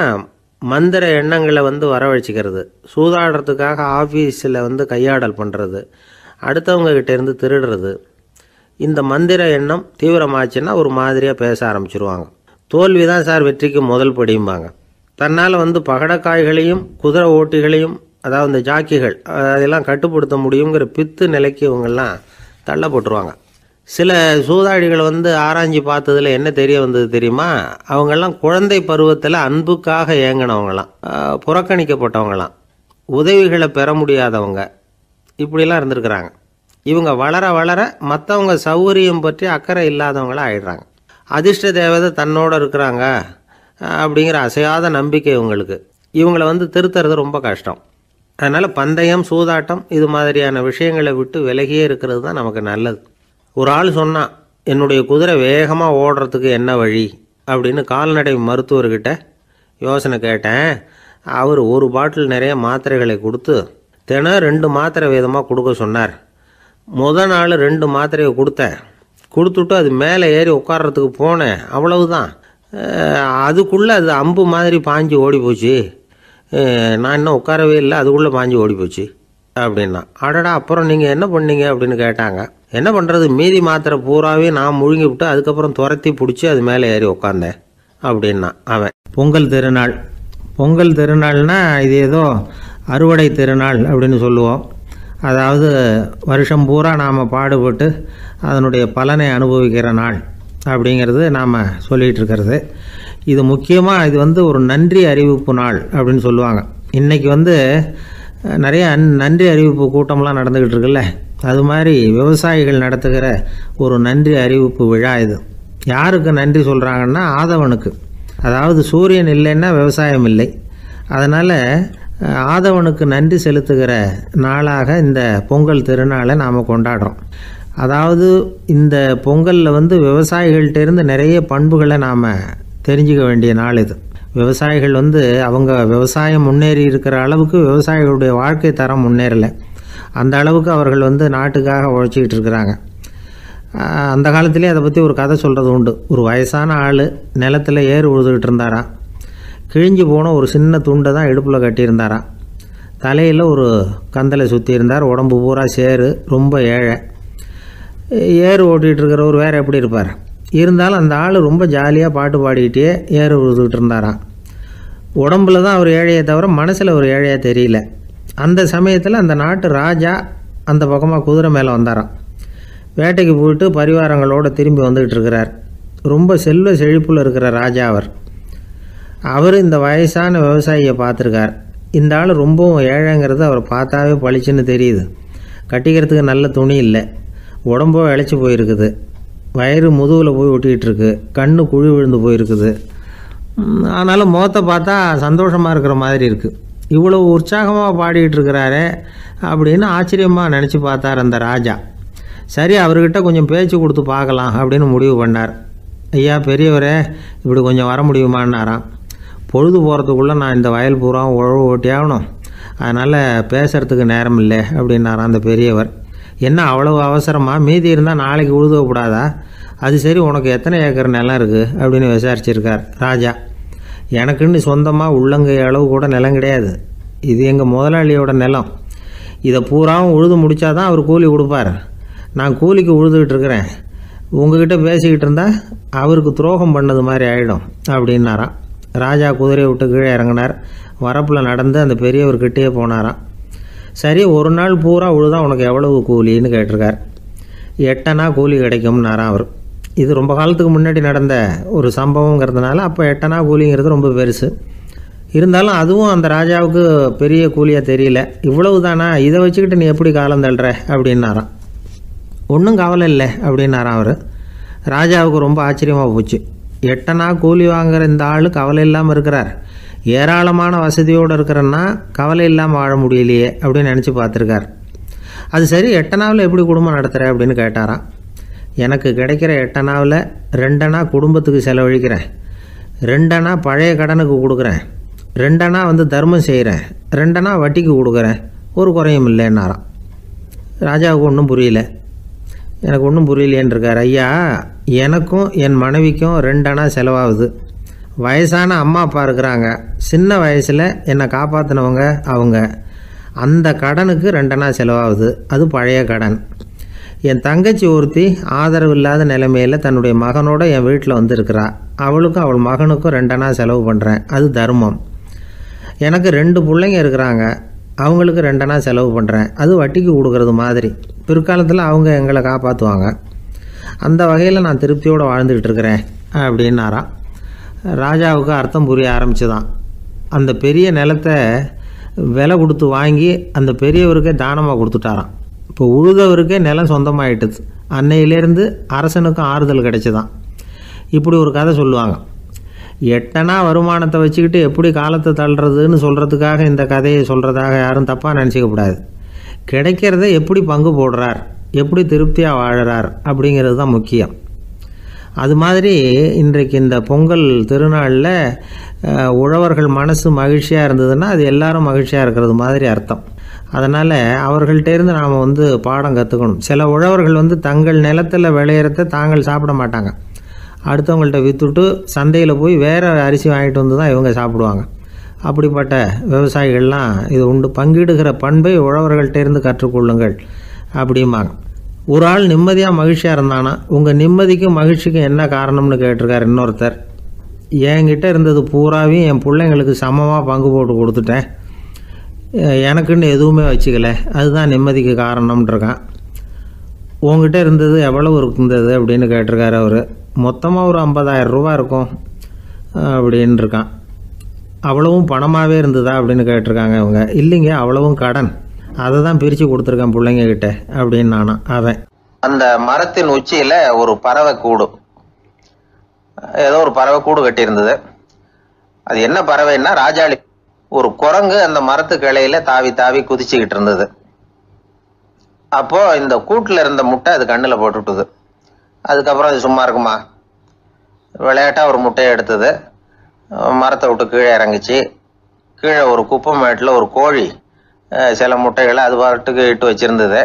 மந்திர எண்ணங்களை வரவழைச்சிக்கிறது, சூதாடுறதுக்காக ஆஃபீஸில் கையாடல் பண்ணுறது, அடுத்தவங்க கிட்ட இருந்து திருடுறது. இந்த மந்திர எண்ணம் தீவிரமாச்சுன்னா ஒரு மாதிரியாக பேச ஆரம்பிச்சிருவாங்க. தோல்வி தான் சார் வெற்றிக்கு முதல் படியும்பாங்க. தன்னால் பகடக்காய்களையும் குதிரை ஓட்டிகளையும், அதாவது இந்த ஜாக்கிகள், அதெல்லாம் கட்டுப்படுத்த முடியுங்கிற பித்து நிலைக்கு இவங்கெல்லாம் தள்ளப்பட்டுருவாங்க. சில சூதாடிகள் ஆராய்ச்சி பார்த்ததில் என்ன தெரிய வந்தது தெரியுமா? அவங்கெல்லாம் குழந்தை பருவத்தில் அன்புக்காக ஏங்கினவங்களாம், புறக்கணிக்கப்பட்டவங்களாம், உதவிகளை பெற முடியாதவங்க, இப்படிலாம் இருந்திருக்கிறாங்க. இவங்க வளர வளர மற்றவங்க சௌகரியம் பற்றி அக்கறை இல்லாதவங்களாக ஆயிடுறாங்க. அதிர்ஷ்ட தேவதை தன்னோடு இருக்கிறாங்க அப்படிங்கிற அசையாத நம்பிக்கை இவங்களுக்கு. இவங்களை திருத்துறது ரொம்ப கஷ்டம். அதனால் பந்தயம், சூதாட்டம் இது மாதிரியான விஷயங்களை விட்டு விலகியே இருக்கிறது தான் நமக்கு நல்லது. ஒரு ஆள் சொன்னான், என்னுடைய குதிரை வேகமாக ஓடுறதுக்கு என்ன வழி அப்படின்னு கால்நடை மருத்துவர்கிட்ட யோசனை கேட்டேன். அவர் ஒரு பாட்டில் நிறைய மாத்திரைகளை கொடுத்து தினம் 2 மாத்திரை வீதமாக கொடுக்க சொன்னார். முதல் நாள் 2 மாத்திரையை கொடுத்துட்டு அது மேலே ஏறி உட்கார்றதுக்கு போனேன். அவ்வளவுதான். அதுக்குள்ளே அது அம்பு மாதிரி பாஞ்சு ஓடி போச்சு. நான் இன்னும் உட்காரவே இல்லை, அதுக்குள்ளே பாஞ்சு ஓடி போச்சு அப்படின்னா. அடடா, அப்புறம் நீங்கள் என்ன பண்ணீங்க அப்படின்னு கேட்டாங்க. என்ன பண்ணுறது, மீதி மாத்திரை பூராவே நான் முழுங்கி விட்டு அதுக்கப்புறம் துரத்தி பிடிச்சி அது மேலே ஏறி உட்காந்தேன் அப்படின்னா அவன். பொங்கல் திருநாள்னா இது ஏதோ அறுவடை திருநாள் அப்படின்னு சொல்லுவோம். அதாவது வருஷம் பூரா நாம் பாடுபட்டு அதனுடைய பலனை அனுபவிக்கிற நாள் அப்படிங்கிறது நாம் சொல்லிகிட்டு இருக்கிறது. இது முக்கியமாக இது ஒரு நன்றி அறிவிப்பு நாள் அப்படின்னு சொல்லுவாங்க. இன்றைக்கி நிறைய நன்றி அறிவிப்பு கூட்டம்லாம் நடந்துக்கிட்டு இருக்குல்ல, அது மாதிரி விவசாயிகள் நடத்துகிற ஒரு நன்றி அறிவிப்பு விழா இது. யாருக்கு நன்றி சொல்கிறாங்கன்னா ஆதவனுக்கு. அதாவது சூரியன் இல்லைன்னா விவசாயம் இல்லை. அதனால் ஆதவனுக்கு நன்றி செலுத்துகிற நாளாக இந்த பொங்கல் திருநாளை நாம் கொண்டாடுறோம். அதாவது இந்த பொங்கலில் விவசாயிகள்கிட்டேருந்து நிறைய பண்புகளை நாம் தெரிஞ்சுக்க வேண்டிய நாள் இது. விவசாயிகள் அவங்க விவசாயம் முன்னேறி இருக்கிற அளவுக்கு விவசாயிகளுடைய வாழ்க்கை தரம் முன்னேறலை. அந்த அளவுக்கு அவர்கள் நாட்டுக்காக உழைச்சிக்கிட்டு இருக்கிறாங்க. அந்த காலத்திலே அதை பற்றி ஒரு கதை சொல்கிறது உண்டு. ஒரு வயசான ஆள் நிலத்தில் ஏறு உழுதுகிட்டு இருந்தாராம். கிழிஞ்சு போன ஒரு சின்ன துண்டை தான் இடுப்பில் கட்டியிருந்தாராம். தலையில் ஒரு கந்தலை சுற்றி இருந்தார். உடம்பு பூரா சேரு, ரொம்ப ஏழை. ஏறு ஓட்டிகிட்டு இருக்கிறவர் வேறு எப்படி இருப்பார்? இருந்தாலும் அந்த ஆள் ரொம்ப ஜாலியாக பாட்டு பாடிக்கிட்டே ஏறு உழுதுகிட்டு இருந்தாராம். உடம்புல தான் அவர் ஏழையை தவிர மனசில் ஒரு ஏழையாக தெரியல. அந்த சமயத்தில் அந்த நாட்டு ராஜா அந்த பக்கமாக குதிரை மேலே வந்தாராம். வேட்டைக்கு போயிட்டு பரிவாரங்களோடு திரும்பி வந்துக்கிட்டு இருக்கிறார். ரொம்ப செல்வ செழிப்பில் இருக்கிற ராஜா அவர் இந்த வயசான விவசாயியை பார்த்துருக்கார். இந்த ஆள் ரொம்பவும் ஏழைங்கிறது அவர் பார்த்தாவே பளிச்சுன்னு தெரியுது. கட்டிக்கிறதுக்கு நல்ல துணி இல்லை, உடம்போ இழைச்சி போயிருக்குது, வயிறு முதுகில் போய் ஒட்டிக்கிட்டு இருக்கு, கண்ணு குழி விழுந்து போயிருக்குது. ஆனாலும் முகத்தை பார்த்தா சந்தோஷமாக இருக்கிற மாதிரி இருக்குது. இவ்வளோ உற்சாகமாக பாடிக்கிட்டு இருக்கிறாரே அப்படின்னு ஆச்சரியமாக நினச்சி பார்த்தார் அந்த ராஜா. சரி, அவர்கிட்ட கொஞ்சம் பேச்சு கொடுத்து பார்க்கலாம் அப்படின்னு முடிவு பண்ணார். ஐயா பெரியவரே, இப்படி கொஞ்சம் வர முடியுமான்னாராம். பொழுது போகிறதுக்குள்ளே நான் இந்த வயல் பூரா உழவு ஓட்டி ஆகணும், அதனால் பேசுகிறதுக்கு நேரம் இல்லை அப்படின்னாராம் அந்த பெரியவர். என்ன அவ்வளவு அவசரமாக? மீதி இருந்தால் நாளைக்கு உழுதக்கூடாதா? அது சரி, உனக்கு எத்தனை ஏக்கர் நிலம் இருக்குது அப்படின்னு விசாரிச்சிருக்கார் ராஜா. எனக்குன்னு சொந்தமாக உள்ளங்கை அளவு கூட நிலம் கிடையாது. இது எங்கள் முதலாளியோட நிலம். இதை பூராவும் உழுது முடித்தாதான் அவர் கூலி கொடுப்பார். நான் கூலிக்கு உழுதுகிட்டு இருக்கிறேன். உங்ககிட்ட பேசிக்கிட்டு இருந்தால் அவருக்கு துரோகம் பண்ணது மாதிரி ஆகிடும் அப்படின்னாராம். ராஜா குதிரையை விட்டு கீழே இறங்கினார். வரப்பில் நடந்து அந்த பெரியவர்கிட்டே போனாராம். சரி, ஒரு நாள் பூரா உழுதா உனக்கு எவ்வளவு கூலின்னு கேட்டிருக்கார். 8 அணா கூலி கிடைக்கும்னாராம் அவர். இது ரொம்ப காலத்துக்கு முன்னாடி நடந்த ஒரு சம்பவங்கிறதுனால அப்போ 8 அணா கூலிங்கிறது ரொம்ப பெருசு. இருந்தாலும் அதுவும் அந்த ராஜாவுக்கு பெரிய கூலியாக தெரியல. இவ்வளவு தானா, இதை வச்சுக்கிட்டு நீ எப்படி காலம் தள்ளுற அப்படின்னாராம். ஒன்றும் கவலை இல்லை அப்படின்னாராம் அவர். ராஜாவுக்கு ரொம்ப ஆச்சரியமாக போச்சு. 8 அணா கூலி வாங்குகிற இந்த ஆள் கவலை இல்லாமல் இருக்கிறார், ஏராளமான வசதியோடு இருக்கிறன்னா கவலை இல்லாமல் வாழ முடியலையே அப்படின்னு நினச்சி பார்த்துருக்கார். அது சரி, 8 அணாவில் எப்படி குடும்பம் நடத்துகிற அப்படின்னு கேட்டாராம். எனக்கு கிடைக்கிற 8 அணாவில் 2 அணா குடும்பத்துக்கு செலவழிக்கிறேன், 2 அணா பழைய கடனுக்கு கொடுக்குறேன், 2 அணா தர்மம் செய்கிறேன், 2 அணா வட்டிக்கு கொடுக்குறேன், ஒரு குறையும் இல்லைன்னாராம். ராஜாவுக்கு ஒன்றும் புரியல. எனக்கு ஒன்றும் புரியலையேன்னு இருக்கார். ஐயா, எனக்கும் என் மனைவிக்கும் 2 அணா செலவாகுது. வயசான அம்மா அப்பா இருக்கிறாங்க, சின்ன வயசில் என்னை காப்பாற்றினவங்க அவங்க. அந்த கடனுக்கு 2 அணா செலவாகுது, அது பழைய கடன். என் தங்கச்சி ஒருத்தி ஆதரவு இல்லாத நிலைமையில் தன்னுடைய மகனோட என் வீட்டில் வந்துருக்கிறா. அவளுக்கும் அவள் மகனுக்கும் 2 அணா செலவு பண்ணுறேன். அது தர்மம். எனக்கு 2 பிள்ளைங்க இருக்கிறாங்க. அவங்களுக்கு 2 அணா செலவு பண்ணுறேன். அது வட்டிக்கு கொடுக்கறது மாதிரி. பிற்காலத்தில் அவங்க எங்களை காப்பாற்றுவாங்க. அந்த வகையில் நான் திருப்தியோடு வாழ்ந்துக்கிட்டு இருக்கிறேன் அப்படின்னாராம். ராஜாவுக்கு அர்த்தம் புரிய ஆரம்பிச்சுதான். அந்த பெரிய நிலத்தை விலை கொடுத்து வாங்கி அந்த பெரியவருக்கே தானமாக கொடுத்துட்டாராம். இப்போ உழுதவருக்கே நிலம் சொந்தமாயிட்டுது. அன்னையிலேருந்து அரசனுக்கும் ஆறுதல் கிடைச்சிதான். இப்படி ஒரு கதை சொல்லுவாங்க. 8 அணா வருமானத்தை வச்சுக்கிட்டு எப்படி காலத்தை தள்ளுறதுன்னு சொல்கிறதுக்காக இந்த கதையை சொல்கிறதாக யாரும் தப்பாக நினச்சிக்கக்கூடாது. கிடைக்கிறத எப்படி பங்கு போடுறார், எப்படி திருப்தியாக வாழறார் அப்படிங்கிறது தான் முக்கியம். அது மாதிரி இன்றைக்கு இந்த பொங்கல் திருநாளில் உழவர்கள் மனசு மகிழ்ச்சியாக இருந்ததுன்னா அது எல்லாரும் மகிழ்ச்சியாக இருக்கிறது மாதிரி அர்த்தம். அதனால் அவர்கள்ட்டேருந்து நாம் பாடம் கற்றுக்கணும். சில உழவர்கள் தங்கள் நிலத்தில் விளையிறத தாங்கள் சாப்பிட மாட்டாங்க. அடுத்தவங்கள்ட்ட விற்றுட்டு சந்தையில் போய் வேறு அரிசி வாங்கிட்டு வந்து தான் இவங்க சாப்பிடுவாங்க. அப்படிப்பட்ட விவசாயிகள்லாம் இது உண்டு. பங்கிடுகிற பண்பை உழவர்கள்ட்டேருந்து கற்றுக்கொள்ளுங்கள் அப்படிம்பாங்க. ஒரு ஆள் நிம்மதியாக மகிழ்ச்சியாக இருந்தானா, உங்கள் நிம்மதிக்கும் மகிழ்ச்சிக்கும் என்ன காரணம்னு கேட்டிருக்கார் இன்னொருத்தர். என்கிட்ட இருந்தது பூராவையும் என் பிள்ளைங்களுக்கு சமமாக பங்கு போட்டு கொடுத்துட்டேன், எனக்குன்னு எதுவுமே வச்சுக்கல, அதுதான் நிம்மதிக்கு காரணம்ன்றிருக்கான். உங்ககிட்ட இருந்தது எவ்வளவு இருந்தது அப்படின்னு கேட்டிருக்காரு அவர். மொத்தமாக ஒரு 50,000 ரூபா இருக்கும் அப்படின்னு இருக்கான். அவ்வளவும் பணமாகவே இருந்ததா அப்படின்னு கேட்டிருக்காங்க இவங்க. இல்லைங்க, அவ்வளவும் கடன், அதை தான் பிரித்து கொடுத்துருக்கேன் பிள்ளைங்க கிட்ட அப்படின்னு நானா அவன். அந்த மரத்தின் உச்சியில் ஒரு பறவை கூடு, ஏதோ ஒரு பறவை கூடு கட்டியிருந்தது. அது என்ன பறவைன்னா ராஜாளி. ஒரு குரங்கு அந்த மரத்து கிளையில தாவி தாவி குதிச்சுக்கிட்டு இருந்தது. அப்போ இந்த கூட்டில் இருந்த முட்டை அது கண்ணில் போட்டுவிட்டுது. அதுக்கப்புறம் அது சும்மா இருக்குமா, விளையாட்டா ஒரு முட்டையை எடுத்தது, மரத்தை விட்டு கீழே இறங்குச்சு. கீழே ஒரு குப்பை மேட்டில் ஒரு கோழி சில முட்டைகளை அது பாட்டுக்கு இட்டு வச்சிருந்தது.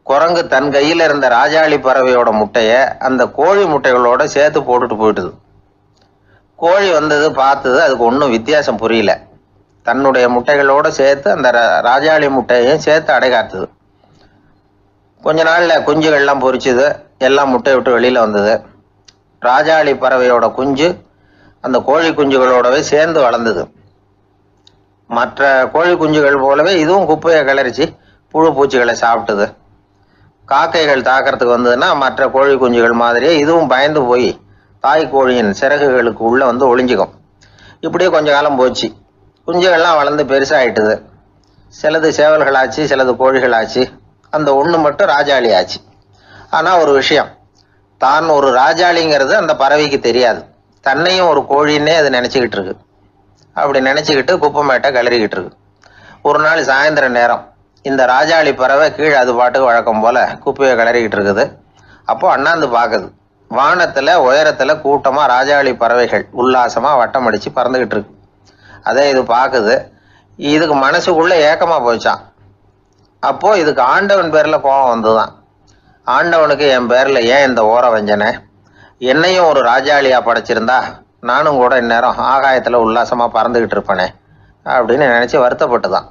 குரங்கு தன் கையில் இருந்த ராஜாளி பறவையோட முட்டையை அந்த கோழி முட்டைகளோட சேர்த்து போட்டுட்டு போயிட்டுது. கோழி வந்தது, பார்த்தது, அதுக்கு ஒன்றும் வித்தியாசம் புரியல. தன்னுடைய முட்டைகளோட சேர்த்து அந்த ராஜாளி முட்டையையும் சேர்த்து அடைகாத்துது. கொஞ்ச நாள்ல குஞ்சுகள்லாம் பொரிச்சுது, எல்லாம் முட்டை விட்டு வெளியில வந்தது. ராஜாளி பறவையோட குஞ்சு அந்த கோழி குஞ்சுகளோடவே சேர்ந்து வளர்ந்தது. மற்ற கோழி குஞ்சுகள் போலவே இதுவும் குப்பையை கிளறிச்சு புழு பூச்சிகளை சாப்பிட்டுது. காக்கைகள் தாக்கிறதுக்கு வந்ததுன்னா மற்ற கோழி குஞ்சுகள் மாதிரியே இதுவும் பயந்து போய் தாய் கோழியின் சிறகுகளுக்கு உள்ள ஒளிஞ்சுக்கும். இப்படியே கொஞ்ச காலம் போச்சு. குஞ்சுகள்லாம் வளர்ந்து பெருசாயிட்டுது. சிலது சேவல்களாச்சு, சிலது கோழிகளாச்சு. அந்த ஒன்று மட்டும் ராஜாளி ஆச்சு. ஆனா ஒரு விஷயம், தான் ஒரு ராஜாளிங்கிறது அந்த பறவைக்கு தெரியாது. தன்னையும் ஒரு கோழின்னே அது நினைச்சுக்கிட்டு இருக்கு. அப்படி நினைச்சுக்கிட்டு குப்பை மேட்டை கிளறிக்கிட்டு இருக்கு. ஒரு நாள் சாயந்தர நேரம் இந்த ராஜாளி பறவை கீழே அது பாட்டுக்கு வழக்கம் போல குப்பையை கிளறிக்கிட்டு இருக்குது. அப்போ அண்ணாந்து பாக்குது. வானத்துல உயரத்துல கூட்டமா ராஜாளி பறவைகள் உல்லாசமா வட்டம் அடிச்சு பறந்துகிட்டு இருக்கு. அதே இது பாக்குது. இதுக்கு மனசுக்குள்ள ஏக்கமா போச்சான். அப்போ இதுக்கு ஆண்டவன் பேர்ல கோபம் வந்துதான். ஆண்டவனுக்கு என் பேர்ல ஏன் இந்த ஓர வஞ்சனை, என்னையும் ஒரு ராஜாளியா படைச்சிருந்தா நானும் கூட இந்நேரம் ஆகாயத்துல உல்லாசமா பறந்துகிட்டு இருப்பேனே அப்படின்னு நினைச்சு வருத்தப்பட்டுதான்.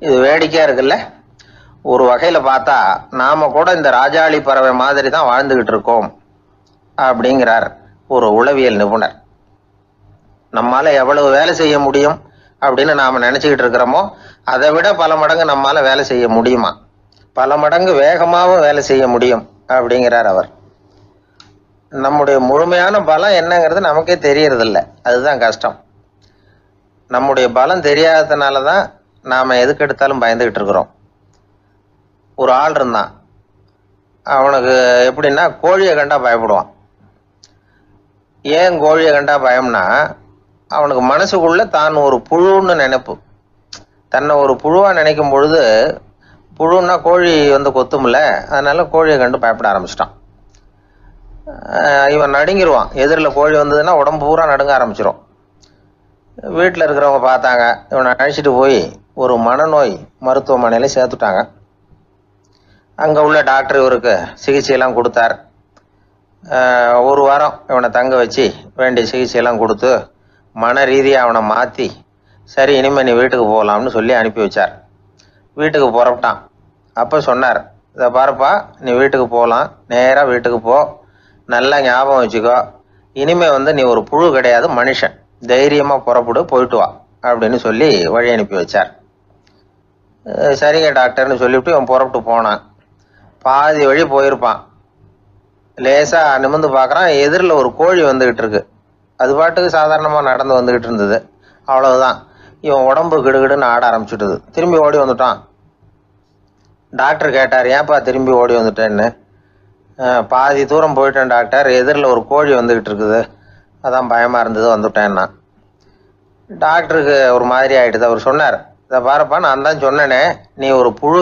இது வேடிக்கையா இருக்குல்ல. ஒரு வகையில பார்த்தா நாம கூட இந்த ராஜாளி பறவை மாதிரி தான் வாழ்ந்துகிட்டு இருக்கோம் அப்படிங்கிறார் ஒரு உளவியல் நிபுணர். நம்மால எவ்வளவு வேலை செய்ய முடியும் அப்படின்னு நாம நினைச்சுக்கிட்டு இருக்கிறோமோ அதை விட பல மடங்கு நம்மால வேலை செய்ய முடியுமா, பல மடங்கு வேகமாகவும் வேலை செய்ய முடியும் அப்படிங்கிறார் அவர். நம்முடைய முழுமையான பலம் என்னங்கிறது நமக்கே தெரியறது இல்லை, அதுதான் கஷ்டம். நம்முடைய பலம் தெரியாததுனாலதான் நாம எதுக்கு எடுத்தாலும் பயந்துகிட்டு இருக்கிறோம். ஒரு ஆள் இருந்தான், அவனுக்கு எப்படின்னா கோழியை கண்டா பயப்படுவான். ஏன் கோழியை கண்டா பயம்னா, அவனுக்கு மனசுக்குள்ள தான் ஒரு புழுன்னு நினைப்பு. தன்னை ஒரு புழுவா நினைக்கும் பொழுது, புழுன்னா கோழி கொத்தும்ல, அதனால கோழியை கண்டு பயப்பட ஆரம்பிச்சிட்டான். இவன் நடுங்கிடுவான். எதிரில் கோழி வந்ததுன்னா உடம்பு பூரா நடுங்க ஆரம்பிச்சிடும். வீட்டில் இருக்கிறவங்க பார்த்தாங்க. இவனை அழைச்சிட்டு போய் ஒரு மனநோய் மருத்துவமனையில சேர்த்துட்டாங்க. அங்கே உள்ள டாக்டர் இவருக்கு சிகிச்சையெல்லாம் கொடுத்தார். ஒரு வாரம் இவனை தங்க வச்சு வேண்டிய சிகிச்சையெல்லாம் கொடுத்து மன ரீதியாக அவனை மாற்றி, சரி இனிமேல் நீ வீட்டுக்கு போகலாம்னு சொல்லி அனுப்பி வச்சார். வீட்டுக்கு புறப்பட்டான். அப்போ சொன்னார், இதை பாருப்பா, நீ வீட்டுக்கு போகலாம், நேராக வீட்டுக்கு போ, நல்லா ஞாபகம் வச்சுக்கோ, இனிமே நீ ஒரு புழு கிடையாது, மனுஷன், தைரியமாக புறப்படு, போயிட்டு வா அப்படின்னு சொல்லி வழி அனுப்பி வச்சார். சரிங்க டாக்டர்னு சொல்லிவிட்டு இவன் புறப்பட்டு போனான். பாதி வழி போயிருப்பான். லேசாக நிமிர்ந்து பார்க்குறான், எதிரில் ஒரு கோழி வந்துக்கிட்டு இருக்கு. அது பாட்டுக்கு சாதாரணமாக நடந்து வந்துக்கிட்டு இருந்தது. அவ்வளவுதான், இவன் உடம்பு கிடுகிடுன்னு ஆட ஆரம்பிச்சுட்டுது. திரும்பி ஓடி வந்துட்டான். டாக்டர் கேட்டார், ஏன்ப்பா திரும்பி ஓடி வந்துட்டேன்னு. பாதி தூரம் போயிட்டேன் டாக்டர், எதிரில் ஒரு கோழி வந்துக்கிட்டு இருக்குது, அதான் பயமாக இருந்தது, வந்துட்டேன்னா. டாக்டருக்கு ஒரு மாதிரி ஆகிடுது. அவர் சொன்னார், இதை பாருப்பா, நான் தான் சொன்னேனே, நீ ஒரு புழு